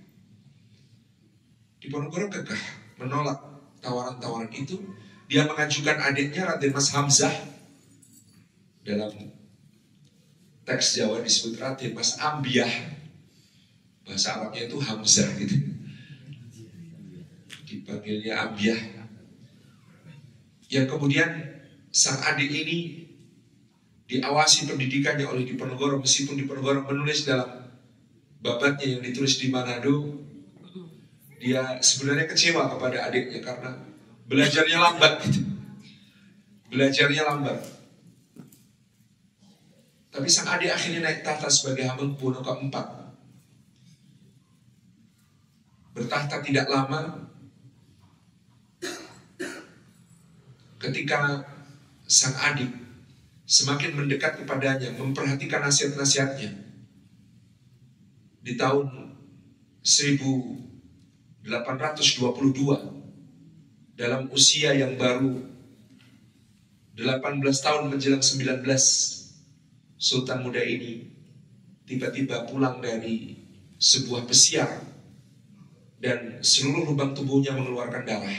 Diponegoro kekeh menolak tawaran-tawaran itu. Dia mengajukan adiknya Raden Mas Hamzah, dalam teks Jawa disebut Raden Mas Ambiah, bahasa Arabnya itu Hamzah gitu, dipanggilnya Ambiah, yang kemudian sang adik ini diawasi pendidikannya oleh Diponegoro, meskipun Diponegoro menulis dalam babatnya yang ditulis di Manado, dia sebenarnya kecewa kepada adiknya karena belajarnya lambat gitu. Belajarnya lambat. Tapi sang adik akhirnya naik tahta sebagai Hamengkubuwono keempat. Bertahta tidak lama, ketika sang adik semakin mendekat kepadanya, memperhatikan nasihat-nasihatnya, di tahun 1822, dalam usia yang baru 18 tahun menjelang 19, Sultan muda ini tiba-tiba pulang dari sebuah pesiar dan seluruh lubang tubuhnya mengeluarkan darah.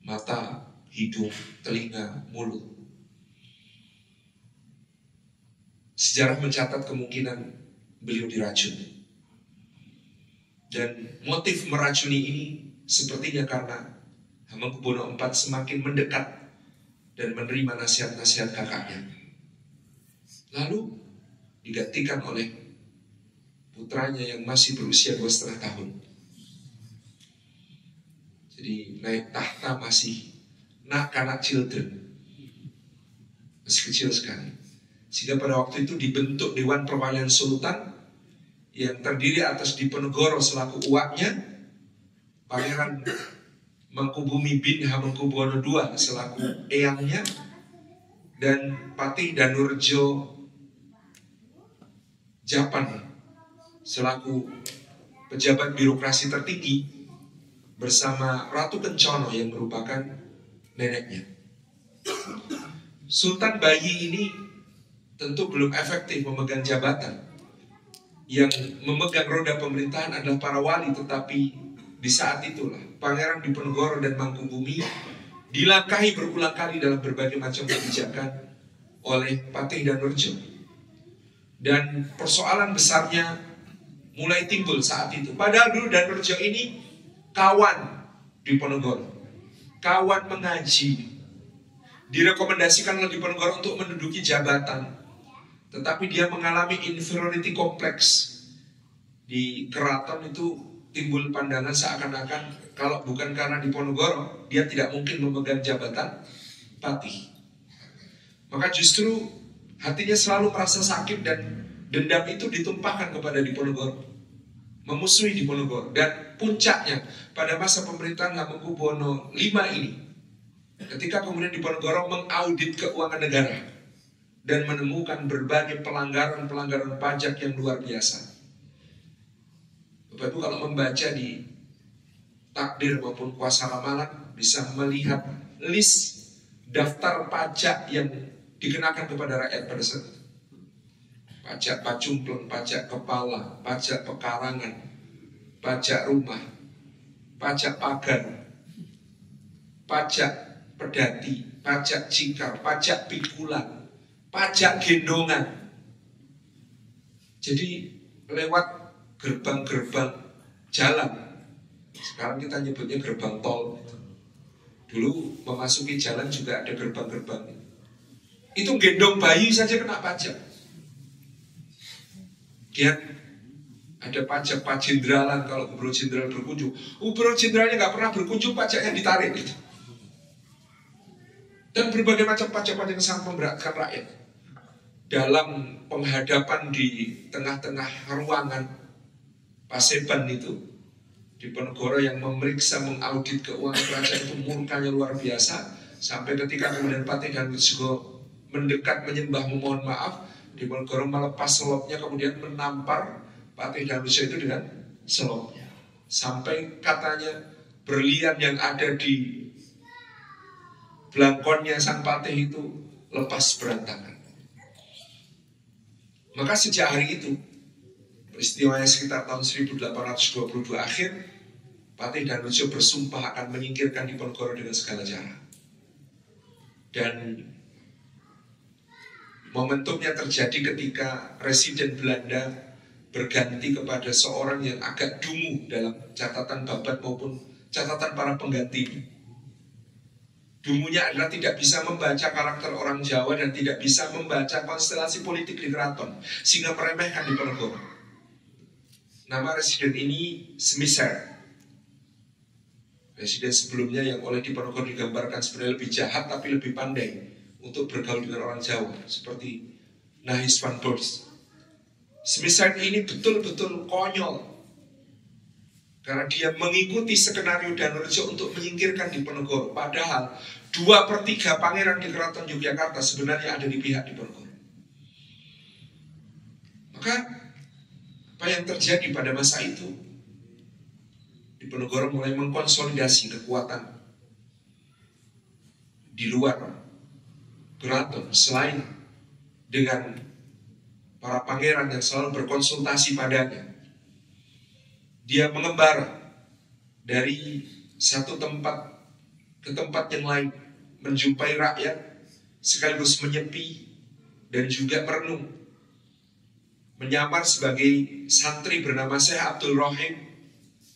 Mata, hidung, telinga, mulut. Sejarah mencatat kemungkinan beliau diracun. Dan motif meracuni ini sepertinya karena Hamengkubuwono IV semakin mendekat dan menerima nasihat-nasihat kakaknya. Lalu digantikan oleh putranya yang masih berusia 2,5 tahun. Jadi naik tahta masih kanak children, masih kecil sekali. Sehingga pada waktu itu dibentuk Dewan Perwalian Sultan yang terdiri atas Diponegoro selaku uaknya, Pangeran Mangkubumi bin Hamengkubuwono II selaku eyangnya, dan Patih Danurjo Japan selaku pejabat birokrasi tertinggi, bersama Ratu Kencono yang merupakan neneknya. Sultan bayi ini tentu belum efektif memegang jabatan. Yang memegang roda pemerintahan adalah para wali, tetapi di saat itulah Pangeran Diponegoro dan Mangkubumi dilangkahi berulang kali dalam berbagai macam kebijakan oleh Patih Danurjo. Dan persoalan besarnya mulai timbul saat itu. Padahal dulu Danurjo ini kawan Diponegoro, kawan mengaji, direkomendasikan oleh Diponegoro untuk menduduki jabatan, tetapi dia mengalami inferiority complex. Di keraton itu timbul pandangan seakan-akan kalau bukan karena Diponegoro, dia tidak mungkin memegang jabatan patih. Maka justru hatinya selalu merasa sakit dan dendam itu ditumpahkan kepada Diponegoro, memusuhi Diponegoro. Dan puncaknya pada masa pemerintahan Hamengkubuwono V ini, ketika kemudian Diponegoro mengaudit keuangan negara dan menemukan berbagai pelanggaran pajak yang luar biasa. Bapak Ibu kalau membaca di takdir maupun kuasa ramalan bisa melihat list daftar pajak yang dikenakan kepada rakyat pada saat itu. Pajak pacumpleng, pajak kepala, pajak pekarangan, pajak rumah, pajak pagar, pajak pedati, pajak cikar, pajak pikulan, pajak gendongan. Jadi lewat gerbang-gerbang jalan, sekarang kita nyebutnya gerbang tol. Dulu memasuki jalan juga ada gerbang-gerbang. Itu gendong bayi saja kena pajak. Lihat, ada pajak Pak Jendralan kalau Gubernur Jenderal berkunjung. Gubernur Jenderalnya nggak pernah berkunjung, pajaknya ditarik gitu. Dan berbagai macam pajak-pajak yang sangat memberatkan rakyat. Dalam penghadapan di tengah-tengah ruangan Paseban itu, Diponegoro yang memeriksa, mengaudit keuangan kerajaan itu murkanya luar biasa. Sampai ketika kemudian Patih Danurjo mendekat menyembah memohon maaf, Diponegoro melepas selopnya kemudian menampar Patih Danurjo itu dengan selopnya. Sampai katanya berlian yang ada di belangkonnya sang Patih itu lepas berantakan. Maka sejak hari itu, peristiwanya sekitar tahun 1822 akhir, Patih Danurjo bersumpah akan menyingkirkan Diponegoro dengan segala cara. Dan momentumnya terjadi ketika Residen Belanda berganti kepada seorang yang agak dungu dalam catatan babat maupun catatan para pengganti. Dungunya adalah tidak bisa membaca karakter orang Jawa dan tidak bisa membaca konstelasi politik di keraton, sehingga meremehkan Diponegoro. Nama residen ini Smisser. Residen sebelumnya yang oleh Diponegoro digambarkan sebenarnya lebih jahat tapi lebih pandai untuk bergaul dengan orang Jawa, seperti Nahis van Bors. Smisser ini betul-betul konyol karena dia mengikuti skenario Danurjo untuk menyingkirkan Diponegoro. Padahal 2/3 pangeran di Keraton Yogyakarta sebenarnya ada di pihak Diponegoro. Maka apa yang terjadi pada masa itu? Diponegoro mulai mengkonsolidasi kekuatan di luar keraton selain dengan para pangeran yang selalu berkonsultasi padanya. Dia mengembara dari satu tempat ke tempat yang lain, menjumpai rakyat, sekaligus menyepi dan juga merenung. Menyamar sebagai santri bernama Syekh Abdul Rahim,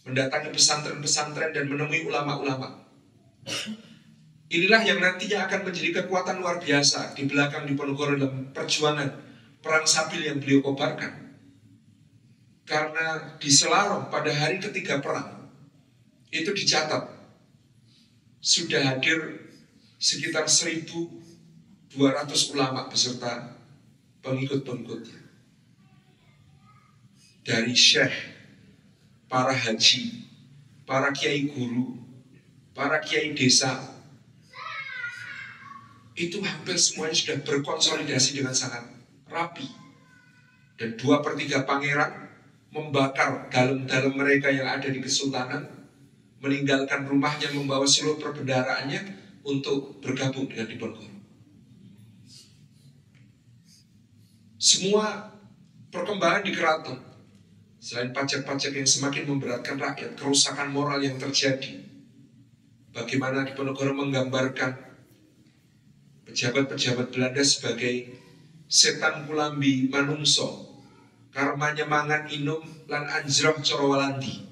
mendatangi pesantren-pesantren dan menemui ulama-ulama. Inilah yang nantinya akan menjadi kekuatan luar biasa di belakang Diponegoro dalam perjuangan perang Sapil yang beliau kobarkan. Karena di Selarong pada hari ketiga perang itu dicatat sudah hadir sekitar 1.200 ulama beserta pengikut-pengikutnya. Dari syekh, para haji, para kiai guru, para kiai desa, itu hampir semuanya sudah berkonsolidasi dengan sangat rapi. Dan 2/3 pangeran membakar dalem-dalem mereka yang ada di kesultanan, meninggalkan rumahnya, membawa seluruh perbendaharaannya untuk bergabung dengan Diponegoro. Semua perkembangan di keraton, selain pajak-pajak yang semakin memberatkan rakyat, kerusakan moral yang terjadi, bagaimana Diponegoro menggambarkan pejabat-pejabat Belanda sebagai setan kulambi manungso, karmanya mangan inum lan anjroh corowalandi,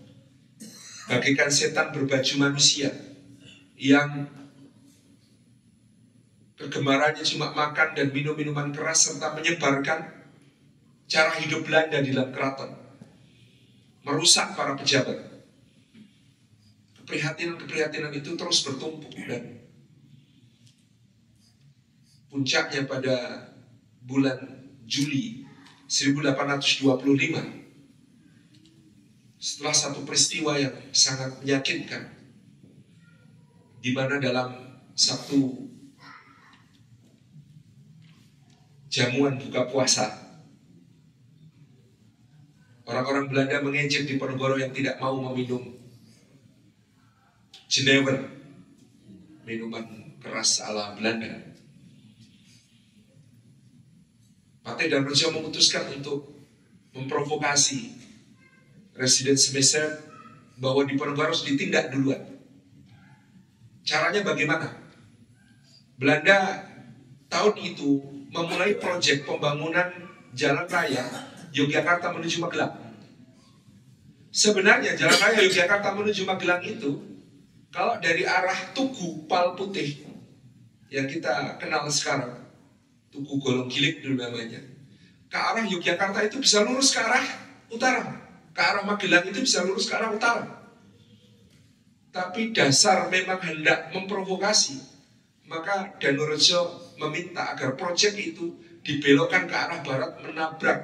bagaikan setan berbaju manusia yang kegemarannya cuma makan dan minum minuman keras serta menyebarkan cara hidup Belanda di dalam keraton, merusak para pejabat. Keprihatinan itu terus bertumpuk dan puncaknya pada bulan Juli 1825, setelah satu peristiwa yang sangat menyakitkan, di mana dalam satu jamuan buka puasa, orang-orang Belanda mengejek Diponegoro yang tidak mau meminum Jenever, minuman keras ala Belanda. Patih dan Rejo memutuskan untuk memprovokasi Residen Semester bahwa Diponegoro harus ditindak duluan. Caranya bagaimana? Belanda tahun itu memulai proyek pembangunan jalan raya Yogyakarta menuju Magelang. Sebenarnya jalan raya Yogyakarta menuju Magelang itu, kalau dari arah Tugu Pal Putih yang kita kenal sekarang, Tugu Golong Gilik dulu namanya, ke arah Yogyakarta itu bisa lurus ke arah utara, ke arah Magelang itu bisa lurus ke arah utara. Tapi dasar memang hendak memprovokasi, maka Danurejo meminta agar proyek itu dibelokkan ke arah barat, menabrak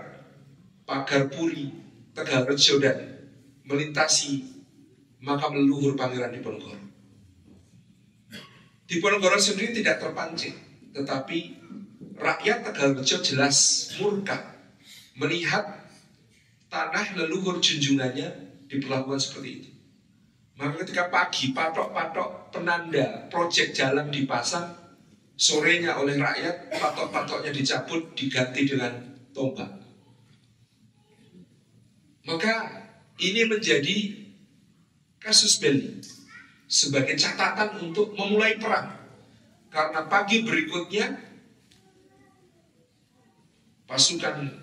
pagar Puri, Tegalrejo dan melintasi makam leluhur Pangeran Diponegoro. Diponegoro sendiri tidak terpancing, tetapi rakyat Tegalrejo jelas murka melihat tanah leluhur junjungannya diperlakukan seperti itu. Maka ketika pagi patok-patok penanda proyek jalan dipasang, sorenya oleh rakyat patok-patoknya dicabut diganti dengan tombak. Maka ini menjadi kasus belli sebagai catatan untuk memulai perang, karena pagi berikutnya pasukan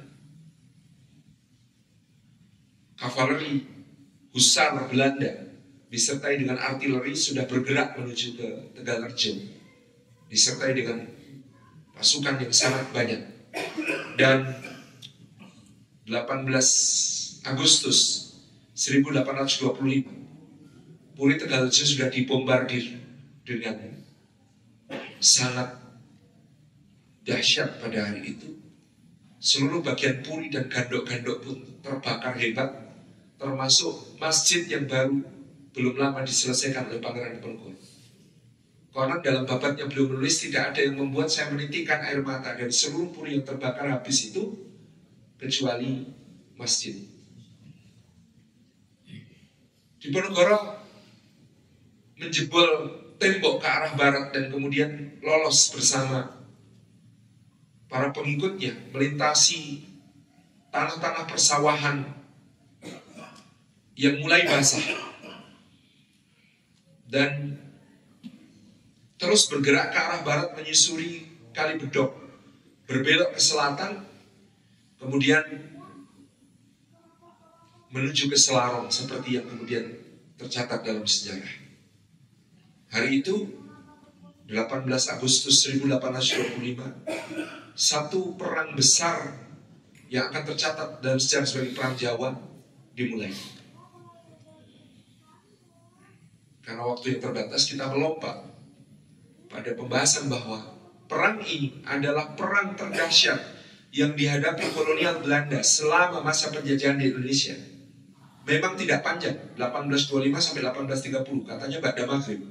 kavaleri Husar Belanda disertai dengan artileri sudah bergerak menuju ke Tegalrejo, disertai dengan pasukan yang sangat banyak. Dan 18 Agustus 1825 Puri Tegalrejo sudah dibombardir dengan sangat dahsyat pada hari itu. Seluruh bagian Puri dan gandok-gandok pun terbakar hebat, termasuk masjid yang baru belum lama diselesaikan oleh Pangeran Diponegoro. Konon dalam babatnya beliau menulis, tidak ada yang membuat saya menitikkan air mata dari seluruh Puri yang terbakar habis itu, kecuali masjid. Diponegoro menjebol tembok ke arah barat dan kemudian lolos bersama para pengikutnya melintasi tanah-tanah persawahan yang mulai basah dan terus bergerak ke arah barat menyusuri Kali Bedok, berbelok ke selatan, kemudian menuju ke Selarong seperti yang kemudian tercatat dalam sejarah. Hari itu 18 Agustus 1825, satu perang besar yang akan tercatat dalam sejarah sebagai Perang Jawa dimulai. karena waktu yang terbatas kita melompat pada pembahasan bahwa perang ini adalah perang terdahsyat yang dihadapi kolonial Belanda selama masa penjajahan di Indonesia. Memang tidak panjang, 1825 sampai 1830, katanya Ba'da Maghrib.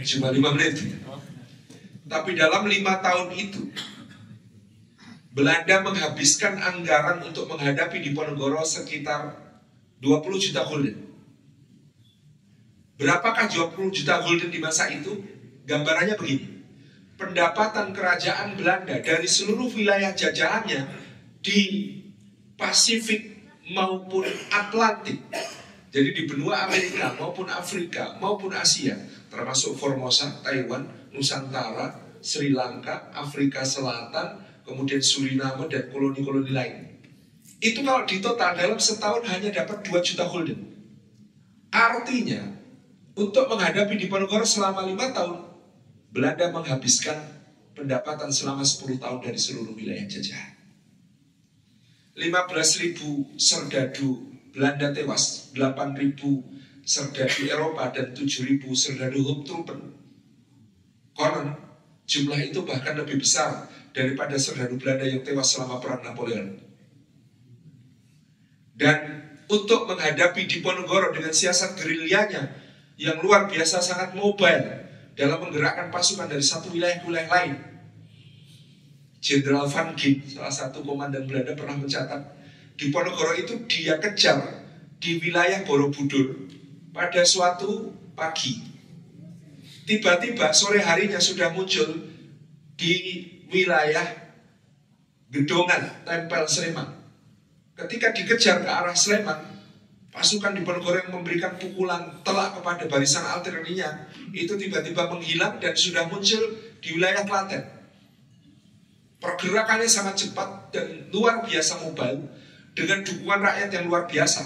Cuma 5 menit. Tapi dalam 5 tahun itu, Belanda menghabiskan anggaran untuk menghadapi Diponegoro sekitar 20 juta gulden. Berapakah 20 juta gulden di masa itu? Gambarannya begini. Pendapatan kerajaan Belanda dari seluruh wilayah jajahannya di Pasifik maupun Atlantik, jadi di benua Amerika maupun Afrika maupun Asia, termasuk Formosa, Taiwan, Nusantara, Sri Lanka, Afrika Selatan, kemudian Suriname dan koloni-koloni lain. Itu kalau ditotal dalam setahun hanya dapat 2 juta gulden. Artinya untuk menghadapi Diponegoro selama 5 tahun, Belanda menghabiskan pendapatan selama 10 tahun dari seluruh wilayah jajahan. 15.000 serdadu Belanda tewas, 8.000 serdadu Eropa dan 7.000 serdadu Hooptruppen. Konon jumlah itu bahkan lebih besar daripada serdadu Belanda yang tewas selama perang Napoleon. Dan untuk menghadapi Diponegoro dengan siasat gerilyanya yang luar biasa sangat mobile dalam menggerakkan pasukan dari satu wilayah ke wilayah lain, Jenderal Van Gien, salah satu komandan Belanda, pernah mencatat Diponegoro itu dia kejar di wilayah Borobudur pada suatu pagi. Tiba-tiba sore harinya sudah muncul di wilayah Gedongan, Tempel Sleman. Ketika dikejar ke arah Sleman, pasukan Diponegoro yang memberikan pukulan telak kepada barisan artilerinya itu tiba-tiba menghilang dan sudah muncul di wilayah Klaten. Pergerakannya sangat cepat dan luar biasa mobile dengan dukungan rakyat yang luar biasa.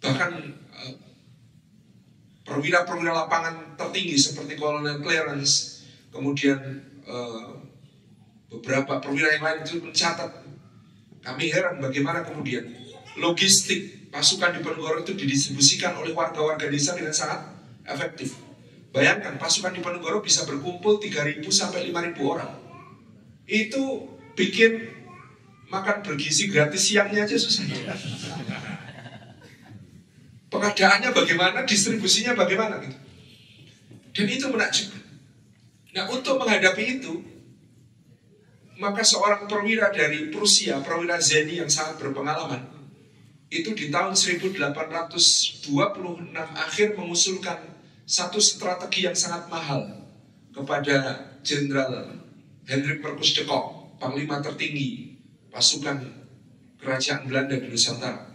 Bahkan perwira-perwira lapangan tertinggi seperti Kolonel Clarence, kemudian beberapa perwira yang lain itu mencatat. Kami heran bagaimana kemudian logistik pasukan Diponegoro itu didistribusikan oleh warga-warga desa dengan sangat efektif. Bayangkan pasukan Diponegoro bisa berkumpul 3.000 sampai 5.000 orang. Itu bikin makan bergizi gratis siangnya aja susah. Pengadaannya bagaimana, distribusinya bagaimana gitu. Dan itu menakjubkan. Nah, untuk menghadapi itu, maka seorang perwira dari Prusia, perwira Zeni yang sangat berpengalaman, itu di tahun 1826 akhir mengusulkan satu strategi yang sangat mahal kepada Jenderal Hendrik Marcus de Kock, panglima tertinggi pasukan kerajaan Belanda di Nusantara.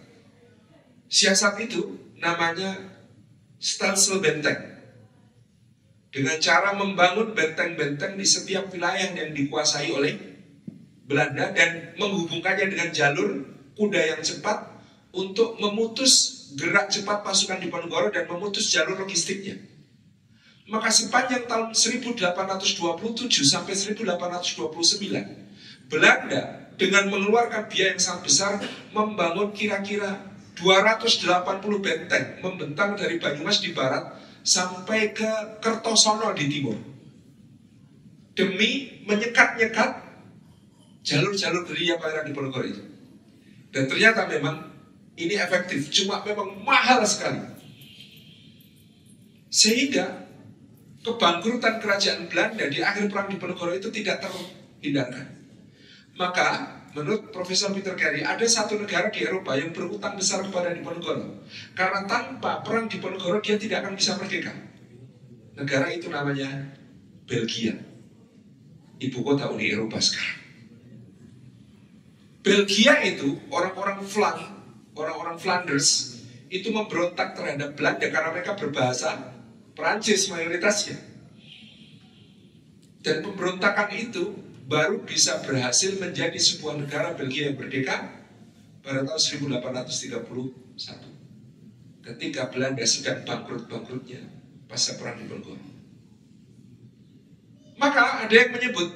Siasat itu namanya Stelsel Benteng. Dengan cara membangun benteng-benteng di setiap wilayah yang dikuasai oleh Belanda dan menghubungkannya dengan jalur kuda yang cepat untuk memutus gerak cepat pasukan Diponegoro dan memutus jalur logistiknya. Maka sepanjang tahun 1827 sampai 1829, Belanda dengan mengeluarkan biaya yang sangat besar membangun kira-kira 280 benteng membentang dari Banyumas di barat sampai ke Kertosono di timur, demi menyekat-nyekat jalur-jalur gerilya Pangeran Diponegoro itu. Dan ternyata memang ini efektif, cuma memang mahal sekali. Sehingga kebangkrutan kerajaan Belanda di akhir perang Diponegoro itu tidak terhindarkan. Maka menurut Profesor Peter Carey, ada satu negara di Eropa yang berutang besar kepada Diponegoro. Karena tanpa perang Diponegoro dia tidak akan bisa merdeka. Negara itu namanya Belgia, ibu kota Uni Eropa sekarang. Belgia itu orang-orang Flanders itu memberontak terhadap Belanda karena mereka berbahasa Perancis mayoritasnya. Dan pemberontakan itu baru bisa berhasil menjadi sebuah negara Belgia yang merdeka pada tahun 1831. Ketika Belanda sedang bangkrut-bangkrutnya pasca perang Diponegoro. Maka ada yang menyebut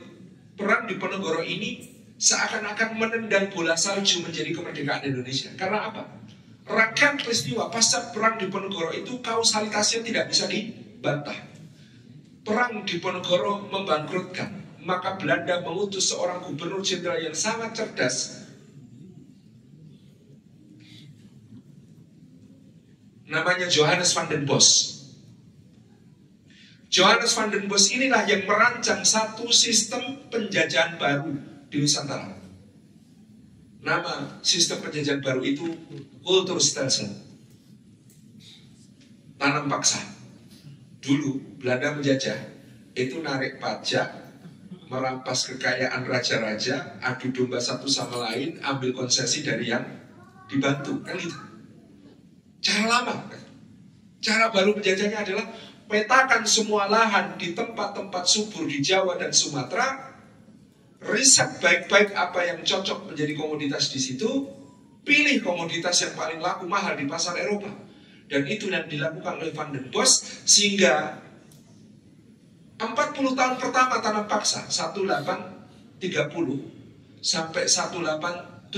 perang Diponegoro ini seakan-akan menendang bola salju menjadi kemerdekaan Indonesia. Karena apa? rangkaian peristiwa pasca perang Diponegoro itu kausalitasnya tidak bisa dibantah. Perang Diponegoro membangkrutkan, maka Belanda mengutus seorang gubernur jenderal yang sangat cerdas, namanya Johannes van den Bosch. Johannes van den Bosch inilah yang merancang satu sistem penjajahan baru di Nusantara. Nama sistem penjajahan baru itu Kulturstelsel, tanam paksa. Dulu Belanda menjajah, itu narik pajak, merampas kekayaan raja-raja, adu domba satu sama lain, ambil konsesi dari yang dibantu, kan gitu. Cara lama. Cara baru penjajahnya adalah petakan semua lahan di tempat-tempat subur di Jawa dan Sumatera, riset baik-baik apa yang cocok menjadi komoditas di situ, pilih komoditas yang paling laku mahal di pasar Eropa. Dan itu yang dilakukan oleh Van den Bosch, sehingga 40 tahun pertama tanam paksa 1830 sampai 1870,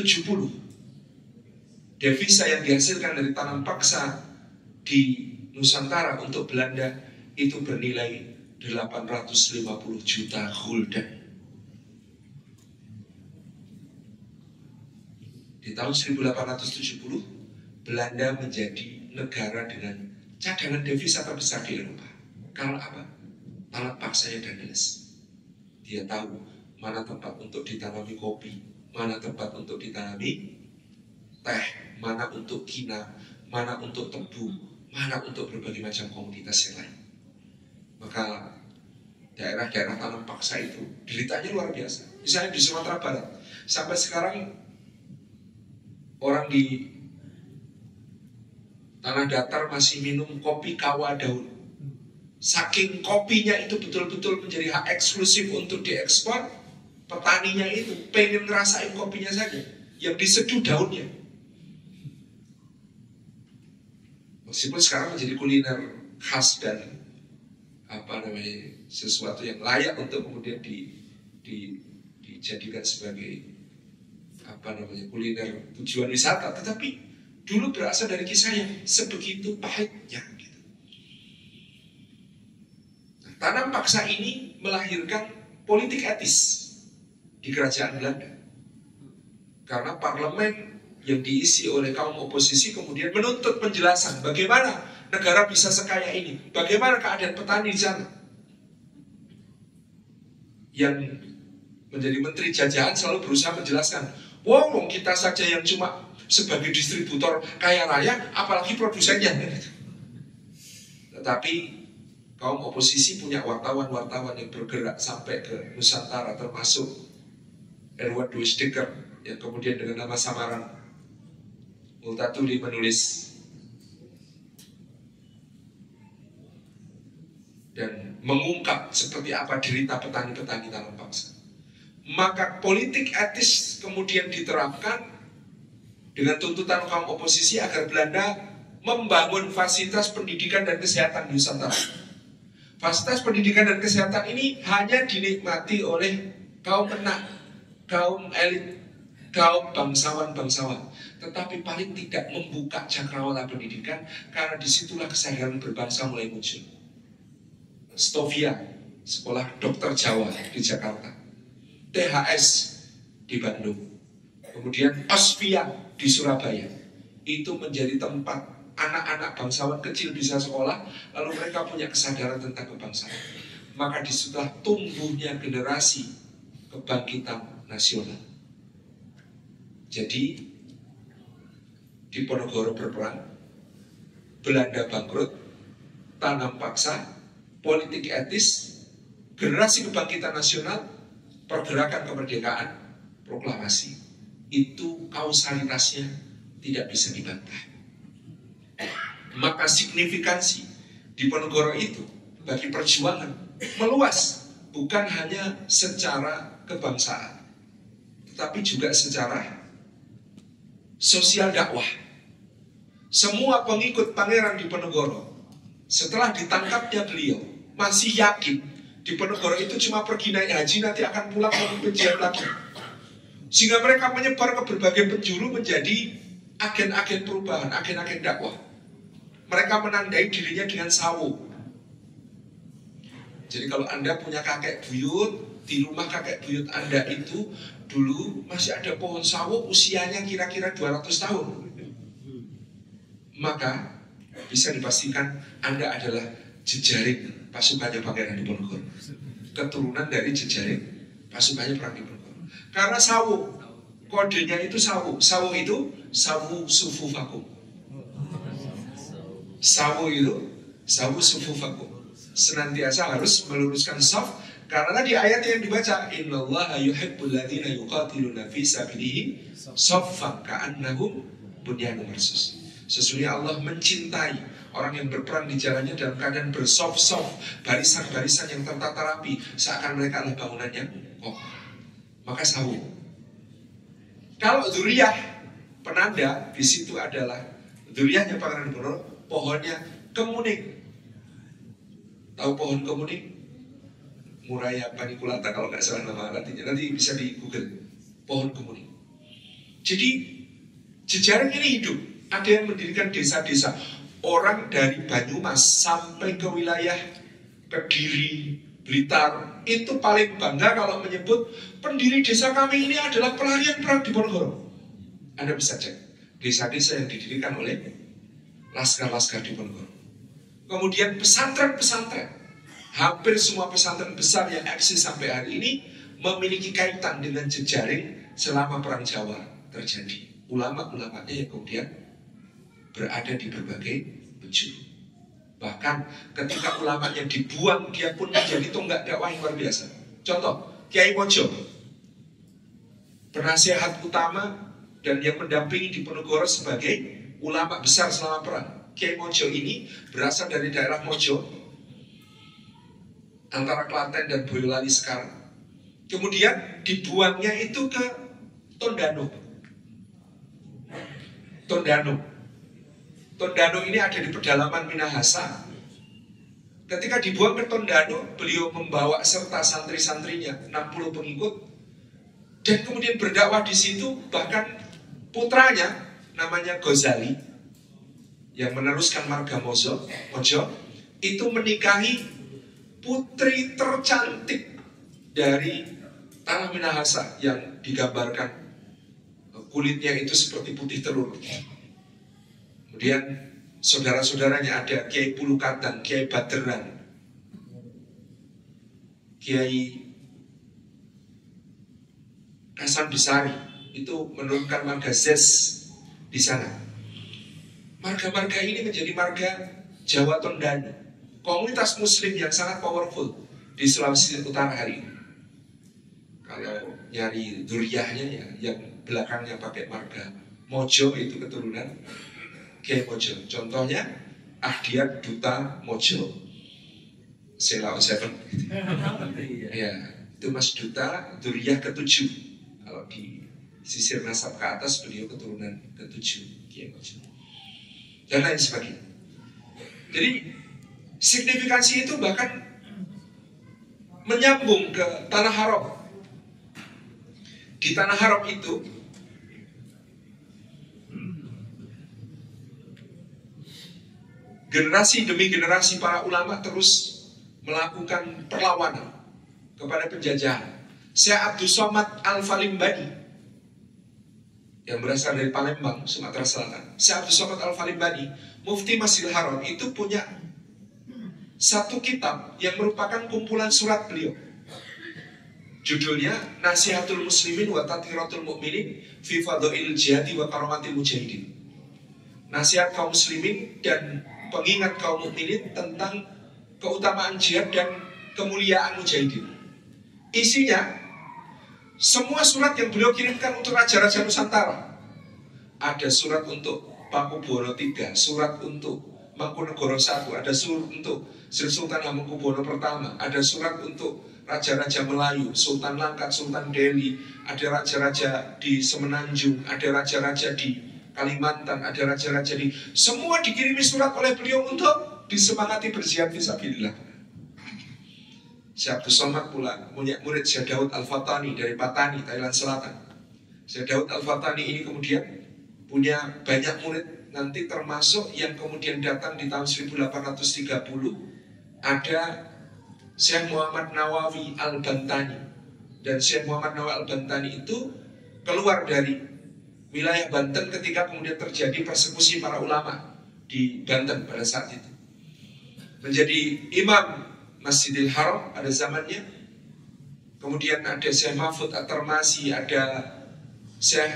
devisa yang dihasilkan dari tanam paksa di Nusantara untuk Belanda itu bernilai 850 juta gulden. Di tahun 1870, Belanda menjadi negara dengan cadangan devisa terbesar di Eropa. Karena apa? Tanam paksanya Daneles. Dia tahu mana tempat untuk ditanami kopi, mana tempat untuk ditanami teh, mana untuk kina, mana untuk tebu, mana untuk berbagai macam komoditas yang lain. Maka daerah-daerah tanam paksa itu deritanya luar biasa. Misalnya di Sumatera Barat, sampai sekarang orang di tanah datar masih minum kopi kawa daun. Saking kopinya itu betul-betul menjadi hak eksklusif untuk diekspor, petaninya itu pengen ngerasain kopinya saja, yang diseduh daunnya. Meskipun sekarang menjadi kuliner khas dan sesuatu yang layak untuk kemudian dijadikan sebagai kuliner tujuan wisata, tetapi dulu berasal dari kisah yang sebegitu pahitnya gitu. Nah, tanam paksa ini melahirkan politik etis di kerajaan Belanda, karena parlemen yang diisi oleh kaum oposisi kemudian menuntut penjelasan bagaimana negara bisa sekaya ini, bagaimana keadaan petani di sana. Yang menjadi menteri jajahan selalu berusaha menjelaskan, wong kita saja yang cuma sebagai distributor kaya raya, apalagi produsennya. Tetapi kaum oposisi punya wartawan-wartawan yang bergerak sampai ke Nusantara, termasuk Edward Dweck yang kemudian dengan nama samaran Multatuli menulis dan mengungkap seperti apa derita petani-petani tanam paksa. Maka politik etis kemudian diterapkan dengan tuntutan kaum oposisi agar Belanda membangun fasilitas pendidikan dan kesehatan di Nusantara. Fasilitas pendidikan dan kesehatan ini hanya dinikmati oleh kaum enak, kaum elit, kaum bangsawan-bangsawan. Tetapi paling tidak membuka cakrawala pendidikan, karena disitulah kesadaran berbangsa mulai muncul. Stovia, sekolah dokter Jawa di Jakarta, THS di Bandung, kemudian Osvia di Surabaya, itu menjadi tempat anak-anak bangsawan kecil bisa sekolah, lalu mereka punya kesadaran tentang kebangsaan. Maka disitulah tumbuhnya generasi kebangkitan nasional. Jadi Diponegoro berperang, Belanda bangkrut, tanam paksa, politik etis, generasi kebangkitan nasional, pergerakan kemerdekaan, proklamasi. Itu kausalitasnya tidak bisa dibantah. Maka signifikansi Diponegoro itu bagi perjuangan meluas, bukan hanya secara kebangsaan, tetapi juga secara sosial dakwah. Semua pengikut Pangeran Diponegoro setelah ditangkapnya beliau masih yakin Diponegoro itu cuma pergi naik haji, nanti akan pulang memimpin jihad lagi. Sehingga mereka menyebar ke berbagai penjuru menjadi agen-agen perubahan, agen-agen dakwah. Mereka menandai dirinya dengan sawu. Jadi kalau Anda punya kakek buyut, di rumah kakek buyut Anda itu dulu masih ada pohon sawo usianya kira-kira 200 tahun. Maka bisa dipastikan Anda adalah jejaring pasukannya Pangeran Diponegoro. Keturunan dari jejaring pasukannya Perang Diponegoro. Karena sawo, kodenya itu sawo. Sawo itu sawu sufufakum. Sawo itu sawu sufufakum. Senantiasa harus meluruskan saf, karena tadi ayat yang dibaca innallaha yuhibbul ladzina yuqatiluna fi sabilihi saffan ka'annahum bunyanun marsus. Sesungguhnya Allah mencintai orang yang berperang di jalannya dalam keadaan bersaf-saf, barisan-barisan yang tertata rapi, seakan mereka adalah bangunan yang kokoh. Maka sawu. Kalau dzuriyah, penanda di situ adalah dzuriyahnya Pangeran Diponegoro, pohonnya kemuning. Tahu pohon kemuning? Muraya paniculata kalau nggak salah nama artinya. Nanti bisa di Google. Pohon kemuning. Jadi jejaring ini hidup. Ada yang mendirikan desa-desa. Orang dari Banyumas sampai ke wilayah Kediri, Blitar, itu paling bangga kalau menyebut pendiri desa kami ini adalah pelarian Perang Diponegoro. Anda bisa cek desa-desa yang didirikan oleh laskar-laskar Diponegoro. Kemudian pesantren-pesantren, hampir semua pesantren besar yang eksis sampai hari ini memiliki kaitan dengan jejaring selama Perang Jawa terjadi. Ulama-ulamanya yang kemudian berada di berbagai penjuru. Bahkan ketika ulamanya dibuang, dia pun menjadi tonggak dakwah yang luar biasa. Contoh, Kiai Mojo, penasehat utama dan yang mendampingi Diponegoro sebagai ulama besar selama perang. Kiai Mojo ini berasal dari daerah Mojo, antara Klaten dan Boyolali sekarang. Kemudian dibuangnya itu ke Tondano. Tondano ini ada di pedalaman Minahasa. Ketika dibuang ke Tondano, beliau membawa serta santri-santrinya, 60 pengikut, dan kemudian berdakwah di situ. Bahkan putranya, namanya Ghazali, yang meneruskan marga Mojo, itu menikahi putri tercantik dari tanah Minahasa yang digambarkan kulitnya itu seperti putih telur. Kemudian saudara-saudaranya ada Kiai Pulukatan, Kiai Baderan, Kiai Hasan Besari, itu menurunkan marga Zes di sana. Marga-marga ini menjadi marga Jawa Tondano, komunitas muslim yang sangat powerful di Sulawesi Utara hari ini. Kalau nyari dzuriyahnya ya, yang belakangnya pakai marga Mojo itu keturunan Kiai Mojo. Contohnya Ahdiat Duta Mojo, Selao Seven. Ya, itu Mas Duta, dzuriyah ke-7. Kalau di sisir nasab ke atas, beliau keturunan ke-7 Kiai Mojo, dan lain sebagainya. Jadi signifikansi itu bahkan menyambung ke Tanah Haram. Di Tanah Haram itu generasi demi generasi para ulama terus melakukan perlawanan kepada penjajahan. Syekh Abdul Somad Al-Falimbani yang berasal dari Palembang, Sumatera Selatan. Syekh Abdul Somad Al-Falimbani, Mufti Masjidil Haram, itu punya satu kitab yang merupakan kumpulan surat beliau. Judulnya Nasihatul Muslimin wa Tadhkiratul Mu'minin fi Fadhailil Jihadi wa Karamatil Mujahidin. Nasihat kaum muslimin dan pengingat kaum mukminin tentang keutamaan jihad dan kemuliaan mujahidin. Isinya semua surat yang beliau kirimkan untuk raja-raja Nusantara. Ada surat untuk Pakubuwono III, surat untuk Mangkunegoro I, ada surat untuk Sri Sultan Hamengkubuwono I, ada surat untuk raja-raja Melayu, Sultan Langkat, Sultan Delhi, ada raja-raja di Semenanjung, ada raja-raja di Kalimantan, ada raja-raja di... Semua dikirimi surat oleh beliau untuk disemangati berjihad fisabilillah. Syekh Abdul Somad pula punya murid Syekh Daud Al-Fatani dari Patani, Thailand Selatan. Syekh Daud Al-Fatani ini kemudian punya banyak murid, nanti termasuk yang kemudian datang di tahun 1830 ada Syekh Muhammad Nawawi Al-Bantani. Dan Syekh Muhammad Nawawi Al-Bantani itu keluar dari wilayah Banten ketika kemudian terjadi persekusi para ulama di Banten pada saat itu. Menjadi imam Masjidil Haram pada zamannya. Kemudian ada Syekh Mahfud At-Tarmasi, ada Syekh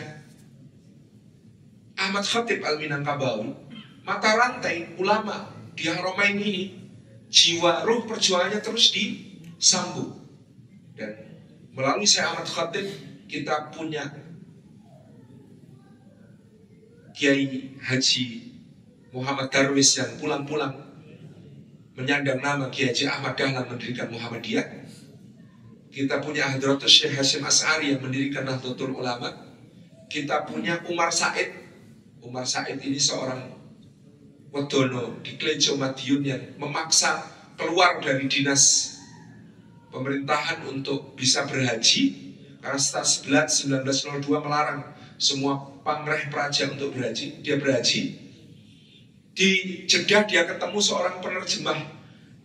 Ahmad Khatib Al-Minangkabawi. Mata rantai ulama di Haramain ini, jiwa ruh perjuangannya terus disambung. Dan melalui Syekh Ahmad Khatib kita punya Kiai Haji Muhammad Darwis yang pulang-pulang menyandang nama Kiai Haji Ahmad Dahlan mendirikan Muhammadiyah. Kita punya Hadratus Syekh Hasyim As'ari yang mendirikan Nahdlatul Ulama. Kita punya Umar Said. Umar Said ini seorang wedono di Klejo Madiun yang memaksa keluar dari dinas pemerintahan untuk bisa berhaji. Karena setelah 1902 melarang semua pamreh praja untuk berhaji. Dia berhaji. Di Jeddah dia ketemu seorang penerjemah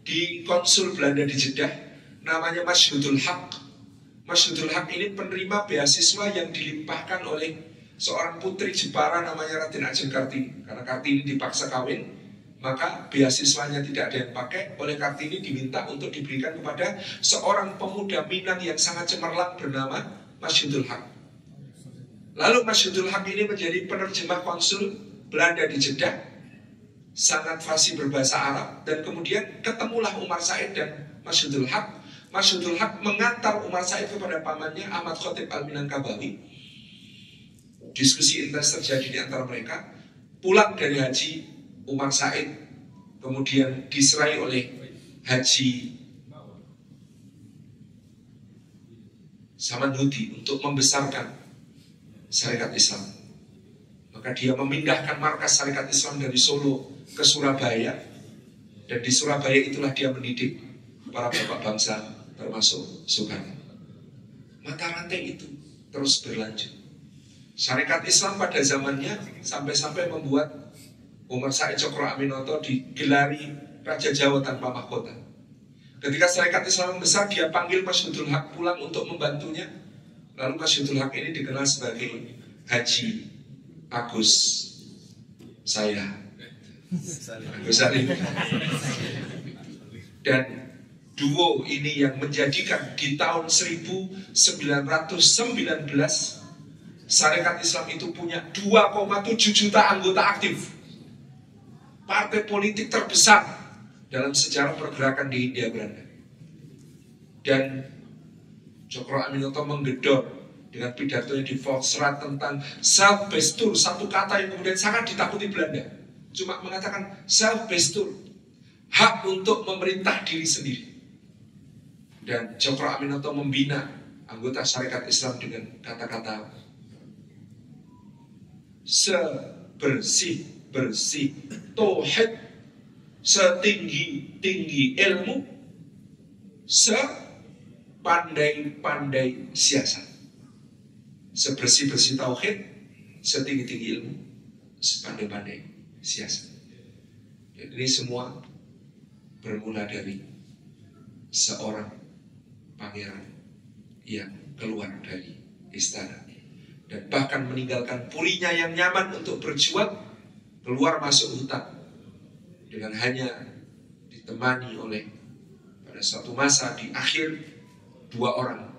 di konsul Belanda di Jeddah. Namanya Masyhudul Haq. Masyhudul Haq ini penerima beasiswa yang dilimpahkan oleh seorang putri Jepara namanya Raden Ajeng Kartini. Karena Kartini dipaksa kawin, maka beasiswanya tidak ada yang pakai. Oleh Kartini diminta untuk diberikan kepada seorang pemuda Minang yang sangat cemerlang bernama Masyhudul Haq. Lalu Masyhudul Haq ini menjadi penerjemah konsul Belanda di Jeddah, sangat fasih berbahasa Arab. Dan kemudian ketemulah Umar Said dan Masyhudul Haq. Masyhudul Haq mengantar Umar Said kepada pamannya Ahmad Khatib Al-Minangkabawi. Diskusi intens terjadi di antara mereka. Pulang dari haji, Umar Said kemudian diserai oleh Haji Samanhudi untuk membesarkan Syarikat Islam. Maka dia memindahkan markas Syarikat Islam dari Solo ke Surabaya. Dan di Surabaya itulah dia mendidik para bapak bangsa termasuk Soekarno. Mata rantai itu terus berlanjut. Syarikat Islam pada zamannya sampai-sampai membuat Umar Said Cokroaminoto digelari Raja Jawa tanpa mahkota. Ketika Syarikat Islam besar, dia panggil Masyhudul Haq pulang untuk membantunya. Lalu Masyhudul Haq ini dikenal sebagai Haji Agus Agus Salim. Dan duo ini yang menjadikan di tahun 1919 Syarikat Islam itu punya 2,7 juta anggota aktif. Partai politik terbesar dalam sejarah pergerakan di Hindia Belanda. Dan Cokroaminoto menggedor dengan pidatonya di Volksraad tentang Selbestur, satu kata yang kemudian sangat ditakuti Belanda. Cuma mengatakan Selbestur, hak untuk memerintah diri sendiri. Dan Cokroaminoto membina anggota Syarikat Islam dengan kata-kata sebersih-bersih tauhid, setinggi-tinggi ilmu, sepandai-pandai siasat. Sebersih-bersih tauhid, setinggi-tinggi ilmu, sepandai-pandai siasat. Jadi ini semua bermula dari seorang pangeran yang keluar dari istana dan bahkan meninggalkan purinya yang nyaman untuk berjuang, keluar masuk hutan dengan hanya ditemani oleh pada suatu masa di akhir 2 orang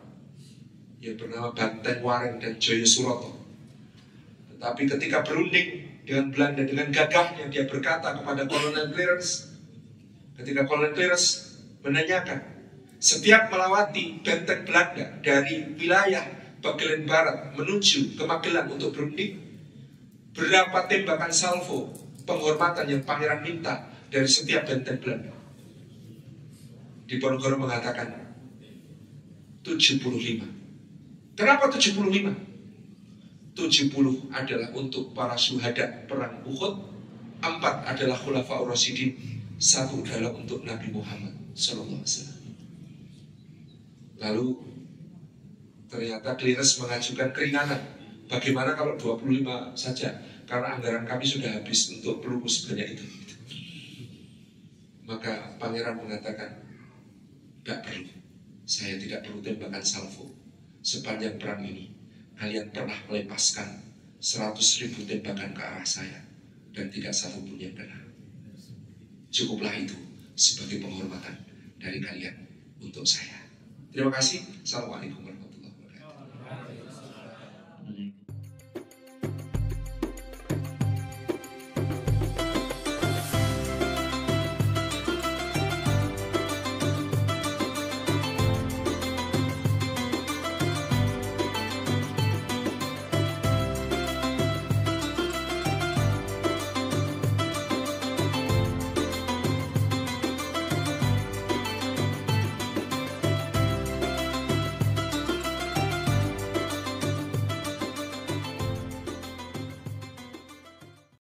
yang bernama Banten Wareng dan Joyo Suroto. Tetapi ketika berunding dengan Belanda dengan gagahnya, dia berkata kepada Kolonel Clarence, ketika Kolonel Clarence menanyakan, setiap melewati benteng Belanda dari wilayah Bagelen Barat menuju ke Magelang untuk berunding, berapa tembakan salvo penghormatan yang pangeran minta dari setiap benteng Belanda? Diponegoro mengatakan 75. Kenapa 75? 70 adalah untuk para syuhada perang Uhud, 4 adalah Khulafaur Rasyidin, 1 adalah untuk Nabi Muhammad SAW. Lalu ternyata Clarence mengajukan keringanan. Bagaimana kalau 25 saja? karena anggaran kami sudah habis untuk peluru sebanyak itu. Maka pangeran mengatakan, gak perlu, saya tidak perlu tembakan salvo. Sepanjang perang ini kalian pernah melepaskan 100.000 tembakan ke arah saya dan tidak satu pun yang kena. Cukuplah itu sebagai penghormatan dari kalian untuk saya. Terima kasih. Assalamualaikum.